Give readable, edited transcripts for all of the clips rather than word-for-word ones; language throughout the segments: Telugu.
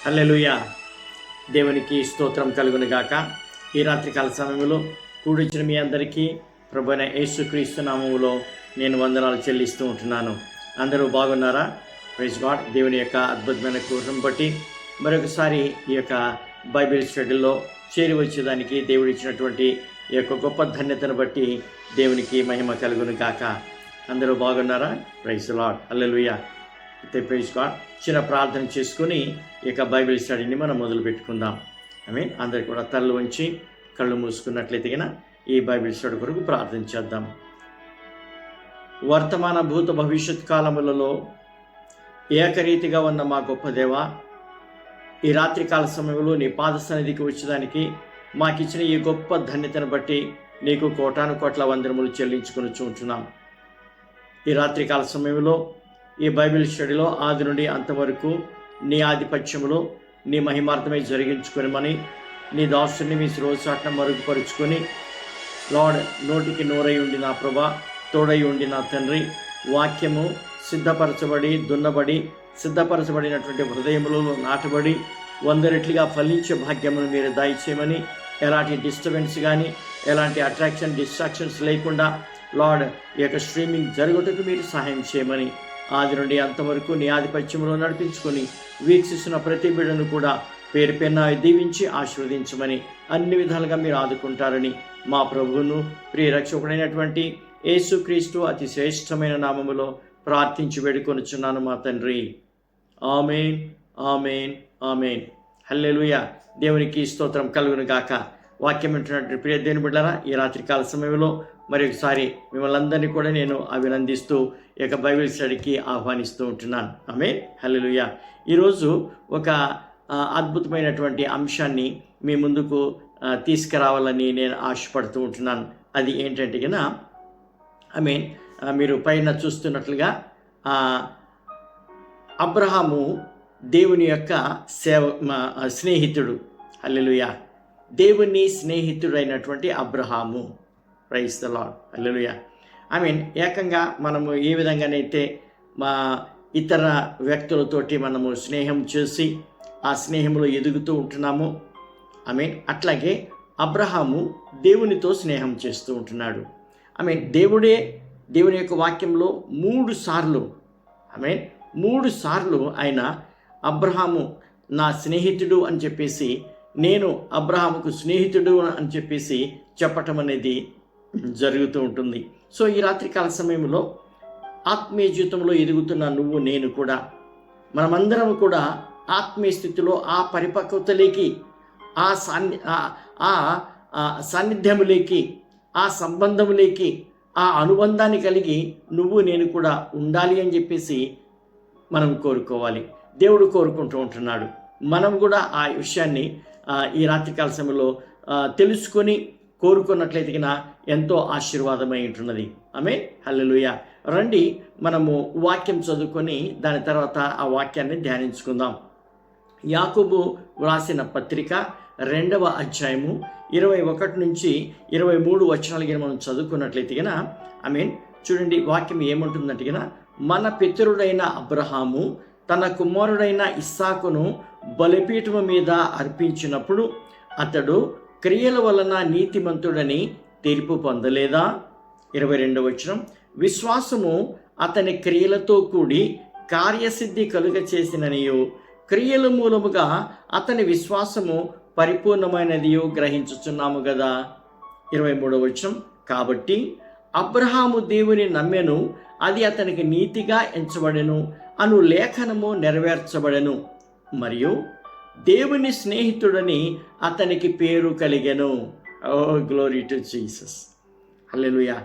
హల్లెలూయా. దేవునికి స్తోత్రం కలుగును గాక. ఈ రాత్రికాల సమయంలో కూడిచిన మీ అందరికీ ప్రభువైన యేసుక్రీస్తు నామములో నేను వందనాలు చెల్లిస్తూ ఉంటున్నాను. అందరూ బాగున్నారా? Praise God. దేవుని యొక్క అద్భుతమైన కృపను బట్టి మరొకసారి ఈ యొక్క బైబిల్ స్టడీలో చేరి వచ్చేదానికి దేవుడు ఇచ్చినటువంటి ఈ యొక్క గొప్ప ధన్యతను బట్టి దేవునికి మహిమ కలుగును గాక. అందరూ బాగున్నారా? Praise Lord. హల్లెలూయా. అయితే ప్రైజ్ గాడ్. చిన్న ప్రార్థన చేసుకుని ఇక బైబిల్ స్టడీని మనం మొదలు పెట్టుకుందాం. అందరు కూడా తలలు వంచి కళ్ళు మూసుకున్నట్లయితే కనుక ఈ బైబిల్ స్టడీ కొరకు ప్రార్థన చేద్దాం. వర్తమాన భూత భవిష్యత్ కాలములలో ఏకరీతిగా ఉన్న మా గొప్ప దేవ, ఈ రాత్రికాల సమయంలో నీ పాద సన్నిధికి వచ్చేదానికి మాకిచ్చిన ఈ గొప్ప ధన్యతను బట్టి నీకు కోటాను కోట్ల వందనములు చెల్లించుకొని చూంటున్నాం. ఈ రాత్రికాల సమయంలో ఈ బైబిల్ స్టడీలో ఆది నుండి అంతవరకు నీ ఆధిపత్యములో నీ మహిమార్థమై జరిగించుకొనిమని నీ దాసుని మీ శ్రోసాటన మరుగుపరుచుకొని లార్డ్, నోటికి నోరై ఉండి నా ప్రభా, తోడై ఉండి నా తండ్రి, వాక్యము సిద్ధపరచబడి దున్నబడి సిద్ధపరచబడినటువంటి హృదయములో నాటబడి 100 రెట్లుగా ఫలించే భాగ్యమును మీరు దయచేయమని, ఎలాంటి డిస్టర్బెన్స్ కానీ ఎలాంటి డిస్ట్రాక్షన్స్ లేకుండా లార్డ్ ఈ యొక్క స్ట్రీమింగ్ జరుగుటకు మీరు సహాయం చేయమని, ఆది నుండి అంతవరకు నీ ఆధిపత్యంలో నడిపించుకొని వీక్షిస్తున్న ప్రతి బిడ్డను కూడా పేరు పెన్న దీవించి ఆశీర్వదించమని, అన్ని విధాలుగా మీరు ఆదుకుంటారని మా ప్రభువును ప్రియ రక్షకుడైనటువంటి యేసుక్రీస్తు అతి శ్రేష్టమైన నామములో ప్రార్థించి వేడుకొనుచున్నాను మా తండ్రి. ఆమేన్, ఆమేన్, ఆమేన్. హల్లెలూయా. దేవునికి స్తోత్రం కలుగును గాక. వాక్యం వింటున్నటువంటి ప్రియ దేవుని బిడ్డలారా, ఈ రాత్రికాల సమయంలో మరి ఒకసారి మిమ్మల్ని అందరినీ కూడా నేను అభినందిస్తూ ఈ యొక్క బైబిల్ స్టడీకి ఆహ్వానిస్తూ ఉంటున్నాను. ఆమేన్, హల్లెలూయా. ఈరోజు ఒక అద్భుతమైనటువంటి అంశాన్ని మీ ముందుకు తీసుకురావాలని నేను ఆశపడుతూ ఉంటున్నాను. అది ఏంటంటే కన్నా మీరు పైన చూస్తున్నట్లుగా అబ్రహాము దేవుని యొక్క స్నేహితుడు. హల్లెలూయా. దేవుని స్నేహితుడైనటువంటి Abraham. Praise the Lord. Hallelujah. ఏకంగా మనము ఏ విధంగానైతే మా ఇతర వ్యక్తులతోటి మనము స్నేహం చేసి ఆ స్నేహంలో ఎదుగుతూ ఉంటున్నాము, అట్లాగే అబ్రహాము దేవునితో స్నేహం చేస్తూ ఉంటున్నాడు. దేవుని యొక్క వాక్యంలో 3 సార్లు ఆయన అబ్రహాము నా స్నేహితుడు అని చెప్పేసి, నేను అబ్రహాముకు స్నేహితుడు అని చెప్పేసి చెప్పటం అనేది జరుగుతూ ఉంటుంది. సో ఈ రాత్రికాల సమయంలో ఆత్మీయ జీవితంలో ఎదుగుతున్న నువ్వు నేను కూడా మనమందరం కూడా ఆత్మీయ స్థితిలో ఆ పరిపక్వతలోకి ఆ సాన్నిధ్యములోకి ఆ సంబంధములోకి ఆ అనుబంధాన్ని కలిగి నువ్వు నేను కూడా ఉండాలి అని చెప్పేసి మనం కోరుకోవాలి. దేవుడు కోరుకుంటూ ఉంటున్నాడు. మనం కూడా ఆ విషయాన్ని ఈ రాత్రికాల సమయంలో తెలుసుకొని కోరుకున్నట్లయితే ఎంతో ఆశీర్వాదమై ఉంటున్నది. ఆమేన్, హల్లెలూయా. రండి మనము వాక్యం చదువుకొని దాని తర్వాత ఆ వాక్యాన్ని ధ్యానించుకుందాం. యాకోబు వ్రాసిన పత్రిక 2వ అధ్యాయము 21 నుంచి 23 వచనాలకి మనం చదువుకున్నట్లయితే చూడండి, వాక్యం ఏముంటుందంటే మన పితరుడైన అబ్రహాము తన కుమారుడైన ఇస్సాకును బలిపీఠము మీద అర్పించినప్పుడు అతడు క్రియల వలన నీతిమంతుడని తీర్పు పొందలేదా? 22వ వచనం, విశ్వాసము అతని క్రియలతో కూడి కార్యసిద్ధి కలుగ చేసిననియు క్రియల మూలముగా అతని విశ్వాసము పరిపూర్ణమైనదియు గ్రహించుచున్నాము కదా. 23వ వచనం, కాబట్టి అబ్రహాము దేవుని నమ్మెను, అది అతనికి నీతిగా ఎంచబడెను అను లేఖనము నెరవేర్చబడెను, మరియు దేవుని స్నేహితుడని అతనికి పేరు కలిగెను. Oh glory to Jesus. హల్లెలూయా.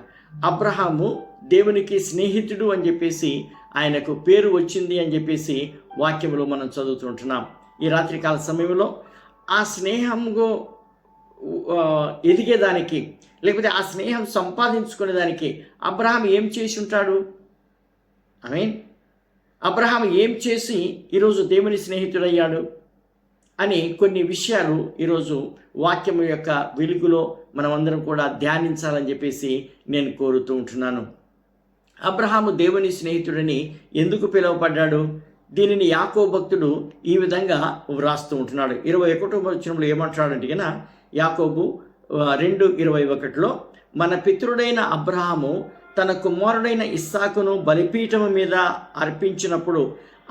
అబ్రహాము దేవునికి స్నేహితుడు అని చెప్పేసి ఆయనకు పేరు వచ్చింది అని చెప్పేసి వాక్యంలో మనం చదువుతుంటున్నాం. ఈ రాత్రికాల సమయంలో ఆ స్నేహంలో ఎదిగేదానికి, లేకపోతే ఆ స్నేహం సంపాదించుకునేదానికి అబ్రహాం ఏం చేసి ఉంటాడు? అబ్రహాం ఏం చేసి ఈరోజు దేవుని స్నేహితుడయ్యాడు అని కొన్ని విషయాలు ఈరోజు వాక్యము యొక్క వెలుగులో మనమందరం కూడా ధ్యానించాలని చెప్పేసి నేను కోరుతూ ఉంటున్నాను. అబ్రహాము దేవుని స్నేహితుడని ఎందుకు పిలువబడ్డాడు? దీనిని యాకోబు భక్తుడు ఈ విధంగా వ్రాస్తూ ఉంటున్నాడు. 21వ వచనంలో ఏమంటున్నాడంటే కనుక యాకోబు 2:21 మన పితరుడైన అబ్రహాము తన కుమారుడైన ఇస్సాకును బలిపీఠము మీద అర్పించినప్పుడు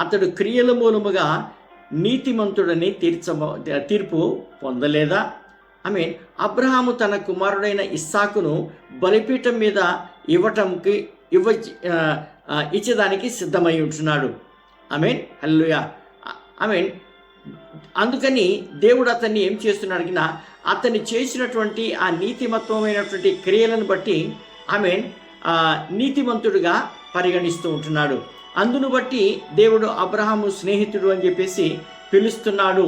అతడు క్రియల మూలముగా నీతిమంతుడని తీర్పు పొందలేదా? అబ్రహాము తన కుమారుడైన ఇస్సాకును బలిపీఠం మీద ఇచ్చేదానికి సిద్ధమై ఉంటున్నాడు. హల్లెలూయా. అందుకని దేవుడు అతన్ని ఏం చేస్తున్నాడు? అతన్ని చేసినటువంటి ఆ నీతిమత్వమైనటువంటి క్రియలను బట్టి నీతిమంతుడుగా పరిగణిస్తూ ఉంటున్నాడు. అందును బట్టి దేవుడు అబ్రహాము స్నేహితుడు అని చెప్పేసి పిలుస్తున్నాడు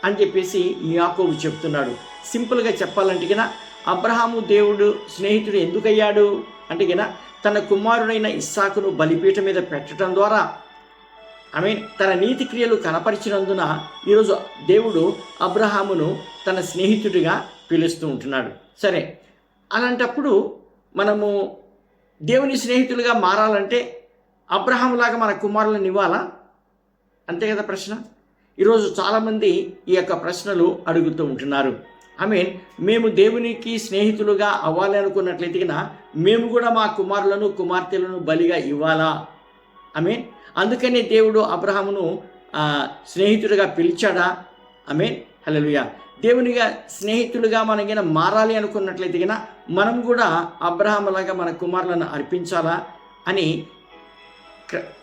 అని చెప్పేసి యాకోబు చెప్తున్నాడు. సింపుల్గా చెప్పాలంటే కనుక అబ్రహాము దేవుడు స్నేహితుడు ఎందుకయ్యాడు అంటే కనుక తన కుమారుడైన ఇస్సాకును బలిపీఠం మీద పెట్టడం ద్వారా తన నీతి క్రియలు కనపరిచినందున ఈరోజు దేవుడు అబ్రహామును తన స్నేహితుడిగా పిలుస్తూ ఉంటున్నాడు. సరే, అలాంటప్పుడు మనము దేవుని స్నేహితులుగా మారాలంటే అబ్రహాములాగా మన కుమారులను ఇవ్వాలా? అంతే కదా ప్రశ్న. ఈరోజు చాలామంది ఈ యొక్క ప్రశ్నలు అడుగుతూ ఉంటున్నారు. మేము దేవునికి స్నేహితులుగా అవ్వాలి అనుకున్నట్లయితే మేము కూడా మా కుమారులను కుమార్తెలను బలిగా ఇవ్వాలా? అందుకనే దేవుడు అబ్రహామును స్నేహితుడిగా పిలిచాడా? హల్లెలూయా. దేవునిగా స్నేహితులుగా మనకి మారాలి అనుకున్నట్లయితే మనం కూడా అబ్రహాములాగా మన కుమారులను అర్పించాలా అని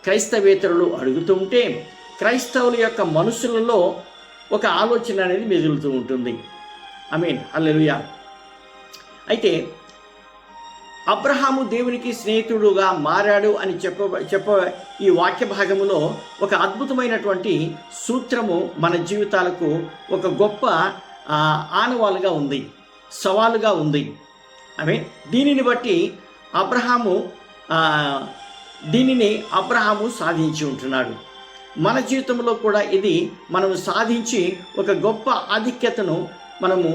క్రైస్తవేతరులు అడుగుతూ ఉంటే క్రైస్తవుల యొక్క మనసులలో ఒక ఆలోచన అనేది మెదులుతూ ఉంటుంది. హల్లెలూయా. అయితే అబ్రహాము దేవునికి స్నేహితుడుగా మారాడు అని చెప్ప ఈ వాక్య భాగములో ఒక అద్భుతమైనటువంటి సూత్రము మన జీవితాలకు ఒక గొప్ప ఆనవాలుగా ఉంది, సవాలుగా ఉంది. దీనిని బట్టి అబ్రహాము సాధించి ఉంటున్నాడు. మన జీవితంలో కూడా ఇది మనము సాధించి ఒక గొప్ప ఆధిక్యతను మనము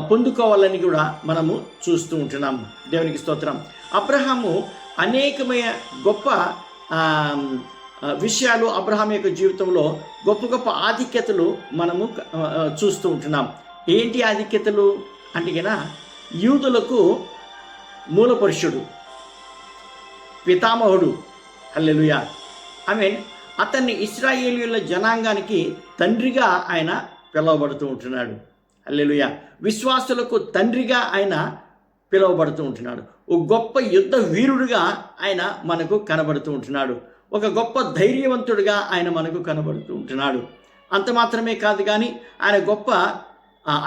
పొందుకోవాలని కూడా మనము చూస్తూ ఉంటున్నాము. దేవునికి స్తోత్రం. అబ్రహాము అనేకమైన గొప్ప విషయాలు అబ్రహాం యొక్క జీవితంలో గొప్ప గొప్ప ఆధిక్యతలు మనము చూస్తూ ఉంటున్నాం. ఏంటి ఆధిక్యతలు అంటే యూదులకు మూలపురుషుడు, పితామహుడు. హల్లెలూయా. అతన్ని ఇశ్రాయేలీయుల జనాంగానికి తండ్రిగా ఆయన పిలువబడుతూ ఉంటున్నాడు. హల్లెలూయా. విశ్వాసులకు తండ్రిగా ఆయన పిలువబడుతూ ఉంటున్నాడు. ఒక గొప్ప యుద్ధ వీరుడుగా ఆయన మనకు కనబడుతూ ఉంటున్నాడు. ఒక గొప్ప ధైర్యవంతుడిగా ఆయన మనకు కనబడుతూ ఉంటున్నాడు. అంత మాత్రమే కాదు కానీ ఆయన గొప్ప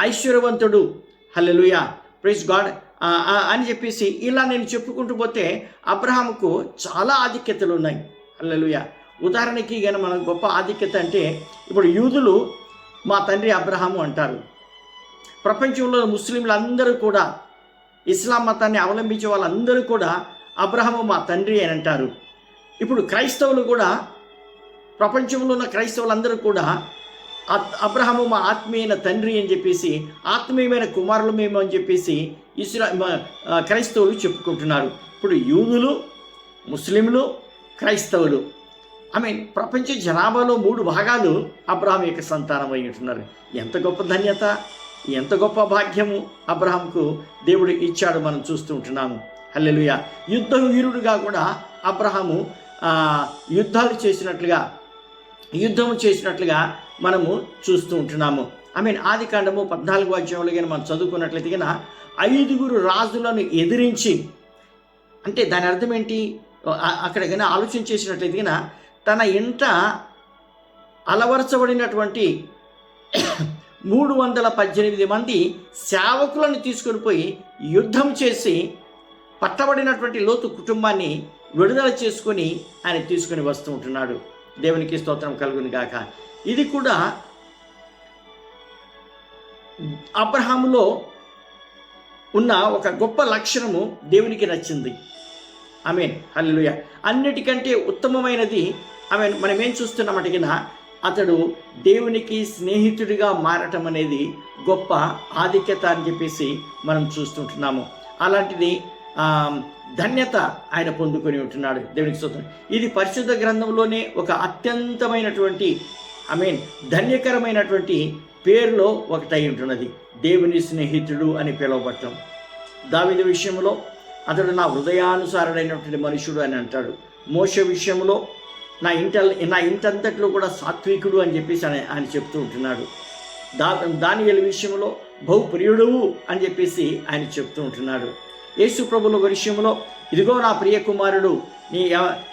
ఐశ్వర్యవంతుడు. హల్లెలూయా, ప్రైజ్ గాడ్ అని చెప్పేసి ఇలా నేను చెప్పుకుంటూ పోతే అబ్రహాముకు చాలా ఆధిక్యతలు ఉన్నాయి. హల్లెలూయా. ఉదాహరణకి కానీ మన గొప్ప ఆధిక్యత అంటే ఇప్పుడు యూదులు మా తండ్రి అబ్రహాము అంటారు. ప్రపంచంలో ముస్లింలందరూ కూడా, ఇస్లాం మతాన్ని అవలంబించే వాళ్ళందరూ కూడా అబ్రహాము మా తండ్రి అని అంటారు. ఇప్పుడు క్రైస్తవులు కూడా, ప్రపంచంలో ఉన్న క్రైస్తవులందరూ కూడా అబ్రహాము మా ఆత్మీయమైన తండ్రి అని చెప్పేసి, ఆత్మీయమైన కుమారులు మేము అని చెప్పేసి క్రైస్తవులు చెప్పుకుంటున్నారు. ఇప్పుడు యూదులు, ముస్లింలు, క్రైస్తవులు ప్రపంచ జనాభాలో 3 భాగాలు అబ్రహాం యొక్క సంతానం అయి ఉంటున్నారు. ఎంత గొప్ప ధన్యత, ఎంత గొప్ప భాగ్యము అబ్రహాంకు దేవుడు ఇచ్చాడు మనం చూస్తూ ఉంటున్నాము. హల్లెలూయా. యుద్ధ వీరుడుగా కూడా అబ్రహాము యుద్ధము చేసినట్లుగా మనము చూస్తూ ఉంటున్నాము. ఆదికాండము 14వ అధ్యాయంలో కానీ మనం చదువుకున్నట్లయితే కన్నా 5 రాజులను ఎదిరించి, అంటే దాని అర్థం ఏంటి అక్కడ కానీ ఆలోచన చేసినట్లయితే కన్నా తన ఇంట అలవరచబడినటువంటి 318 మంది సేవకులను తీసుకొని పోయి యుద్ధం చేసి పట్టబడినటువంటి లోతు కుటుంబాన్ని విడుదల చేసుకొని ఆయన తీసుకొని వస్తూ ఉంటున్నాడు. దేవునికి స్తోత్రం కలుగును గాక. ఇది కూడా అబ్రహాములో ఉన్న ఒక గొప్ప లక్షణము దేవునికి నచ్చింది. హల్లెలూయా. అన్నిటికంటే ఉత్తమమైనది మనం ఏం చూస్తున్నామంటే అతడు దేవునికి స్నేహితుడిగా మారటం అనేది గొప్ప ఆధిక్యత అని చెప్పేసి మనం చూస్తుంటున్నాము. అలాంటిది ధన్యత ఆయన పొందుకొని ఉంటున్నాడు. దేవునికి స్తోత్రం. ఇది పరిశుద్ధ గ్రంథంలోనే ఒక అత్యంతమైనటువంటి ధన్యకరమైనటువంటి పేరులో ఒకటై ఉంటున్నది, దేవుని స్నేహితుడు అని పిలువబడటం. దావీదు విషయంలో అతడు నా హృదయానుసారుడైనటువంటి మనుషుడు అని అంటాడు. మోషే విషయంలో నా ఇంటంతట్లో కూడా సాత్వికుడు అని చెప్పేసి ఆయన చెప్తూ ఉంటున్నాడు. దానియేలు విషయంలో బహుప్రియుడు అని చెప్పేసి ఆయన చెప్తూ ఉంటున్నాడు. యేసు ప్రభుల విషయంలో ఇదిగో నా ప్రియ కుమారుడు,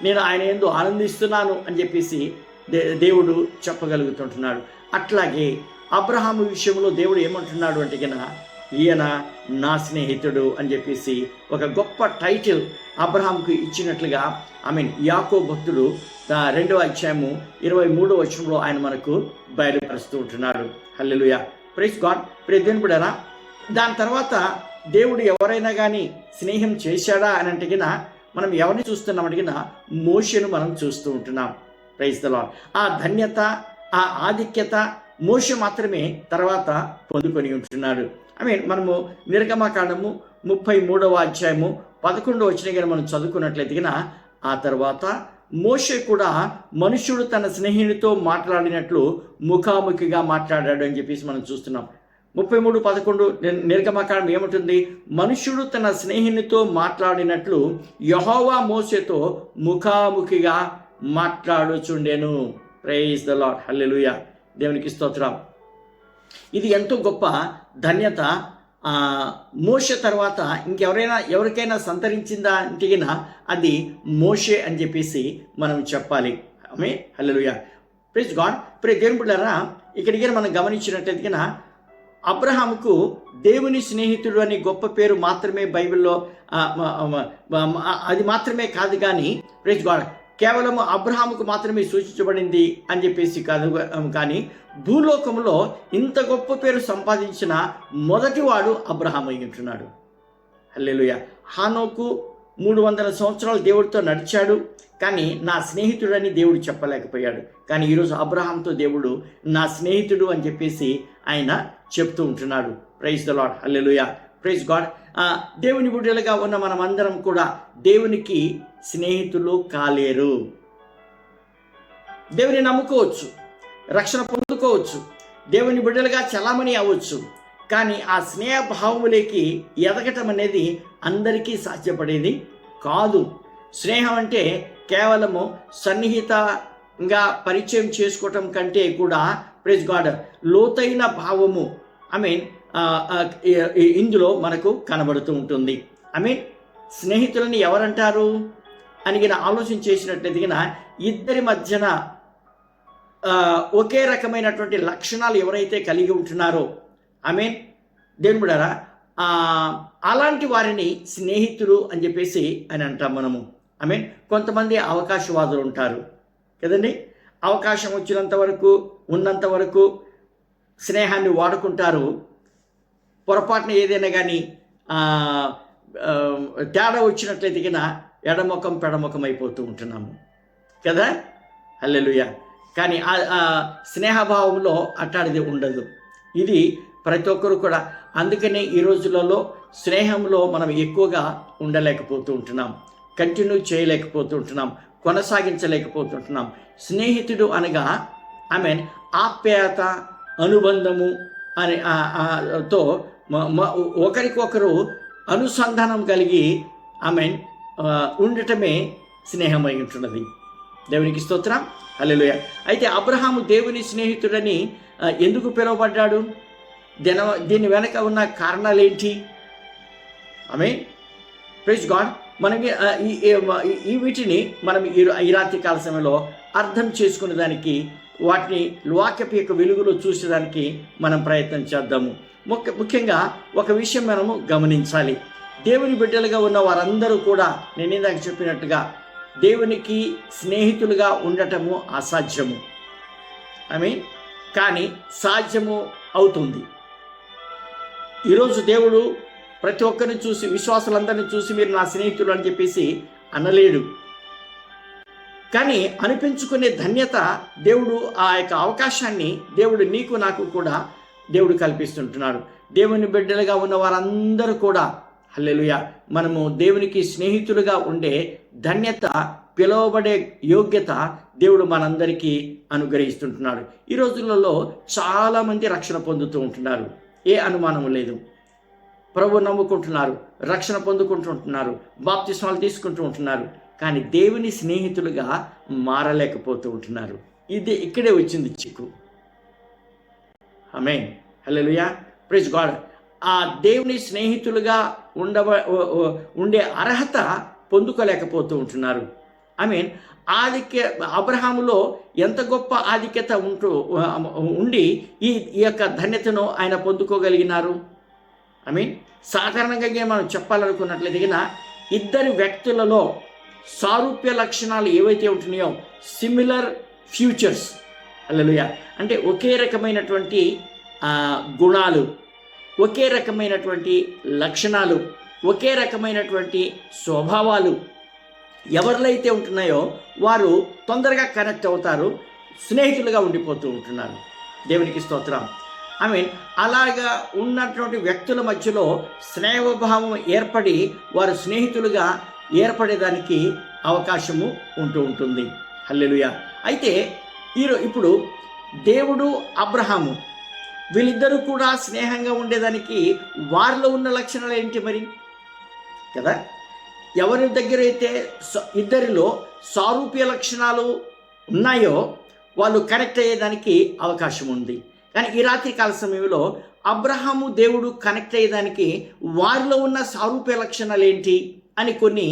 నేను ఆయన యందు ఆనందిస్తున్నాను అని చెప్పేసి దేవుడు చెప్పగలుగుతుంటున్నాడు. అట్లాగే అబ్రహాము విషయంలో దేవుడు ఏమంటున్నాడు అంటే కన్నా, ఈయన నా స్నేహితుడు అని చెప్పేసి ఒక గొప్ప టైటిల్ అబ్రహాంకు ఇచ్చినట్లుగా యాకోబు భక్తుడు 2వ అధ్యాయము 23వ వచనంలో ఆయన మనకు బయలుపరుస్తూ ఉంటున్నాడు. Hallelujah, praise God. దేవుని బిడ్డలారా, దాని తర్వాత దేవుడు ఎవరైనా కానీ స్నేహం చేశాడా అని అంటే మనం ఎవరిని చూస్తున్నాం అంటే మోషేను మనం చూస్తూ ఉంటున్నాం. Praise the Lord. ఆ ధన్యత, ఆ ఆధిక్యత మోషే మాత్రమే తర్వాత పొందుకొని ఉంటున్నాడు. మనము నిర్గమకాండము 33వ అధ్యాయము 11వ వచనం కానీ మనం చదువుకున్నట్లయితే ఆ తర్వాత మోషే కూడా మనుష్యుడు తన స్నేహితుడితో మాట్లాడినట్లు ముఖాముఖిగా మాట్లాడాడు అని చెప్పేసి మనం చూస్తున్నాం. 33:11 నిర్గమకాండం ఏముంటుంది? మనుష్యుడు తన స్నేహితునితో మాట్లాడినట్లు యెహోవా మోషేతో ముఖాముఖిగా మాట్లాడుచుండెను. Praise the Lord. హల్లెలూయా, దేవునికి స్తోత్రం. ఇది ఎంతో గొప్ప ధన్యత. మోషే తర్వాత ఎవరికైనా సంతరించిందా అంటే అది మోషే అని చెప్పేసి మనం చెప్పాలి. హల్లెలూయా, ప్రైజ్ గాడ్. దేవుని బిడ్డలారా, ఇక్కడికి మనం గమనించినట్లయితే అబ్రహాముకు దేవుని స్నేహితుడు అని గొప్ప పేరు మాత్రమే బైబిల్లో అది మాత్రమే కాదు, కానీ ప్రైజ్ గాడ్ కేవలం అబ్రహాముకు మాత్రమే సూచించబడింది అని చెప్పేసి కాదు, కానీ భూలోకంలో ఇంత గొప్ప పేరు సంపాదించిన మొదటివాడు అబ్రహాం అయి ఉంటున్నాడు. హల్లెలూయా. హానోకు 300 సంవత్సరాలు దేవుడితో నడిచాడు, కానీ నా స్నేహితుడని దేవుడు చెప్పలేకపోయాడు. కానీ ఈరోజు అబ్రహాంతో దేవుడు నా స్నేహితుడు అని చెప్పేసి ఆయన చెప్తూ ఉంటున్నాడు. Praise the Lord. Hallelujah, praise God. దేవుని బిడ్డలుగా ఉన్న మనమందరం కూడా దేవునికి స్నేహితులు కాలేరు. దేవుని నమ్ముకోవచ్చు, రక్షణ పొందుకోవచ్చు, దేవుని బిడ్డలుగా చలామణి అవ్వచ్చు, కానీ ఆ స్నేహభావములకి ఎదగటం అనేది అందరికీ సాధ్యపడేది కాదు. స్నేహం అంటే కేవలము సన్నిహితంగా పరిచయం చేసుకోవటం కంటే కూడా ప్రైజ్ గాడ్ లోతైన భావము ఇందులో మనకు కనబడుతూ ఉంటుంది. స్నేహితులని ఎవరంటారు అని ఆలోచన చేసినట్లయితే ఇద్దరి మధ్యన ఒకే రకమైనటువంటి లక్షణాలు ఎవరైతే కలిగి ఉంటున్నారో దేవుని బిడ్డలారా, అలాంటి వారిని స్నేహితులు అని చెప్పేసి అని అంటాం మనము. కొంతమంది అవకాశవాదులు ఉంటారు కదండి. అవకాశం వచ్చినంత వరకు, ఉన్నంత వరకు స్నేహాన్ని వాడుకుంటారు. పొరపాటున ఏదైనా కానీ తేడా వచ్చినట్లయితే ఎడముఖం పెడముఖం అయిపోతూ ఉంటున్నాము కదా. హల్లెలూయా. కానీ స్నేహభావంలో అట్టాడిది ఉండదు. ఇది ప్రతి ఒక్కరు కూడా. అందుకనే ఈ రోజులలో స్నేహంలో మనం ఎక్కువగా ఉండలేకపోతూ ఉంటున్నాం, కంటిన్యూ చేయలేకపోతూ ఉంటున్నాం, కొనసాగించలేకపోతుంటున్నాం. స్నేహితుడు అనగా ఆప్యాయత, అనుబంధము అని తో ఒకరికొకరు అనుసంధానం కలిగి ఉండటమే స్నేహమై ఉంటున్నది. దేవునికి స్తోత్రం. హల్లెలూయా. అయితే అబ్రహాము దేవుని స్నేహితుడని ఎందుకు పిలువబడ్డాడు? దీని వెనక ఉన్న కారణాలు ఏంటి? Praise God. మనకి ఈ వీటిని మనం ఈ రాత్రి కాల సమయంలో అర్థం చేసుకునే దానికి, వాటిని వాక్యపు యొక్క వెలుగులో చూసేదానికి మనం ప్రయత్నం చేద్దాము. ముఖ్యంగా ఒక విషయం మనము గమనించాలి. దేవుని బిడ్డలుగా ఉన్న వారందరూ కూడా నేను ఇందాక చెప్పినట్టుగా దేవునికి స్నేహితులుగా ఉండటము అసాధ్యము. కానీ సాధ్యము అవుతుంది. ఈరోజు దేవుడు ప్రతి ఒక్కరిని చూసి, విశ్వాసులందరినీ చూసి మీరు నా స్నేహితులు అని చెప్పేసి అనలేడు. కానీ అనిపించుకునే ధన్యత దేవుడు, ఆ యొక్క అవకాశాన్ని దేవుడు నీకు నాకు కూడా దేవుడు కల్పిస్తుంటున్నాడు. దేవుని బిడ్డలుగా ఉన్న వారందరూ కూడా హల్లెలూయా. మనము దేవునికి స్నేహితులుగా ఉండే ధన్యత, పిలువబడే యోగ్యత దేవుడు మనందరికీ అనుగ్రహిస్తుంటున్నాడు. ఈ రోజులలో చాలామంది రక్షణ పొందుతూ ఉంటున్నారు, ఏ అనుమానం లేదు. ప్రభు నమ్ముకుంటున్నారు, రక్షణ పొందుకుంటుంటున్నారు, బాప్తిస్మాలు తీసుకుంటూ ఉంటున్నారు. కానీ దేవుని స్నేహితులుగా మారలేకపోతూ ఉంటున్నారు. ఇక్కడే వచ్చింది చిక్కు. ఆమేన్, హల్లెలూయా, ప్రైజ్ గాడ్. ఆ దేవుని స్నేహితులుగా ఉండే అర్హత పొందుకోలేకపోతూ ఉంటున్నారు. ఆమేన్. అబ్రహాములో ఎంత గొప్ప ఆధిక్యత ఉండి ఈ యొక్క ధన్యతను ఆయన పొందుకోగలిగినారు. ఆమేన్. సాధారణంగా మనం చెప్పాలనుకున్నట్లయితే ఇద్దరి వ్యక్తులలో సారూప్య లక్షణాలు ఏవైతే ఉంటున్నాయో, సిమిలర్ ఫ్యూచర్స్, హల్లెలూయా, అంటే ఒకే రకమైనటువంటి గుణాలు, ఒకే రకమైనటువంటి లక్షణాలు, ఒకే రకమైనటువంటి స్వభావాలు ఎవరిలో అయితే ఉంటున్నాయో వారు తొందరగా కనెక్ట్ అవుతారు, స్నేహితులుగా ఉండిపోతూ ఉంటున్నారు. దేవునికి స్తోత్రం. అలాగా ఉన్నటువంటి వ్యక్తుల మధ్యలో స్నేహభావం ఏర్పడి వారు స్నేహితులుగా ఏర్పడేదానికి అవకాశము ఉంటుంది. హల్లెలూయా. అయితే ఇప్పుడు దేవుడు, అబ్రహాము వీళ్ళిద్దరూ కూడా స్నేహంగా ఉండేదానికి వారిలో ఉన్న లక్షణాలు ఏంటి మరి కదా? ఎవరి దగ్గర అయితే ఇద్దరిలో సారూప్య లక్షణాలు ఉన్నాయో వాళ్ళు కనెక్ట్ అయ్యేదానికి అవకాశం ఉంది. కానీ ఈ రాత్రి కాల సమయంలో అబ్రహాము దేవుడు కనెక్ట్ అయ్యేదానికి వారిలో ఉన్న సారూప్య లక్షణాలు ఏంటి అని కొన్ని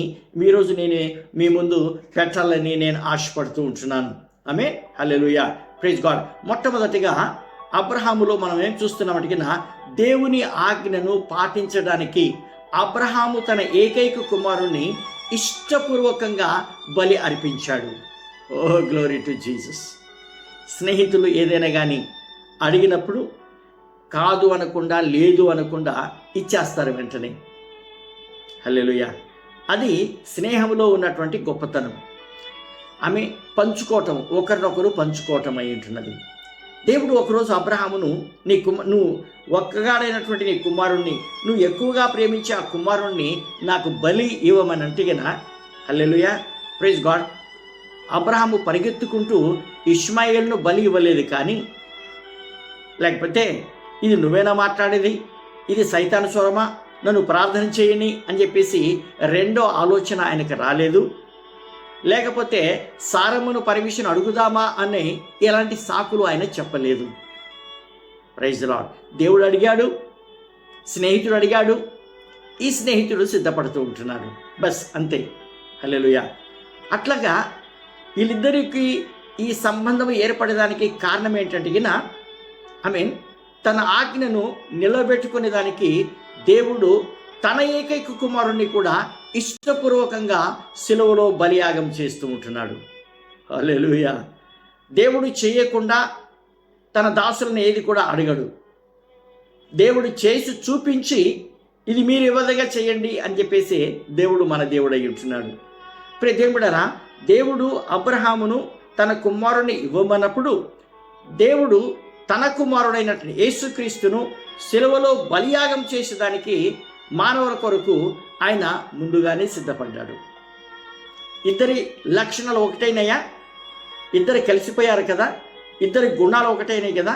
ఈరోజు నేను మీ ముందు పెట్టాలని నేను ఆశపడుతూ ఉంటున్నాను. ఆమేన్, హల్లెలూయా, ప్రైజ్ గాడ్. మొట్టమొదటిగా అబ్రహాములో మనం ఏం చూస్తున్నామంటే దేవుని ఆజ్ఞను పాటించడానికి అబ్రహాము తన ఏకైక కుమారుణ్ణి ఇష్టపూర్వకంగా బలి అర్పించాడు. Oh glory to Jesus. స్నేహితులు ఏదైనా కానీ అడిగినప్పుడు కాదు అనకుండా, లేదు అనకుండా ఇచ్చేస్తారు వెంటనే. హల్లెలూయా. అది స్నేహంలో ఉన్నటువంటి గొప్పతనం. ఆమె పంచుకోవటం, ఒకరినొకరు పంచుకోవటం అయి ఉంటున్నది. దేవుడు ఒకరోజు అబ్రహామును నువ్వు ఒక్కగాడైనటువంటి నీ కుమారుణ్ణి, నువ్వు ఎక్కువగా ప్రేమించే ఆ కుమారుణ్ణి నాకు బలి ఇవ్వమని అంటిగిన, హల్లెలూయా, ప్రైజ్ గాడ్. అబ్రహాము పరిగెత్తుకుంటూ ఇష్మాయేలును బలి ఇవ్వలేదు. కానీ లేకపోతే ఇది నువ్వేనా మాట్లాడేది, ఇది సైతాను స్వరమా, నన్ను ప్రార్థన చేయని అని చెప్పేసి రెండో ఆలోచన ఆయనకు రాలేదు. లేకపోతే సారమ్మను పర్మిషన్ అడుగుదామా అని ఎలాంటి సాకులు ఆయన చెప్పలేదు. Praise Lord. దేవుడు అడిగాడు, స్నేహితుడు అడిగాడు, ఈ స్నేహితుడు సిద్ధపడుతూ ఉంటున్నాడు. బస్ అంతే. హల్లెలూయా. అట్లాగా వీళ్ళిద్దరికి ఈ సంబంధం ఏర్పడేదానికి కారణం ఏంటంటే తన ఆజ్ఞను నిలబెట్టుకునే దానికి దేవుడు తన ఏకైక కుమారుణ్ణి కూడా ఇష్టపూర్వకంగా సిలువలో బలియాగం చేస్తూ ఉంటున్నాడు. హల్లెలూయా. దేవుడు చేయకుండా తన దాసులను ఏది కూడా అడగడు. దేవుడు చేసి చూపించి ఇది మీరు ఇవ్వదగా చేయండి అని చెప్పేసి దేవుడు మన దేవుడు అయి ఉంటున్నాడు. దేవుడరా, దేవుడు అబ్రహామును తన కుమారుని ఇవ్వమన్నప్పుడు దేవుడు తన కుమారుడైనటువంటి యేసుక్రీస్తును సిలువలో బలియాగం చేసేదానికి మానవుల కొరకు ఆయన ముందుగానే సిద్ధపడ్డాడు. ఇద్దరి లక్షణాలు ఒకటైనాయా? ఇద్దరు కలిసిపోయారు కదా, ఇద్దరి గుణాలు ఒకటైనాయి కదా.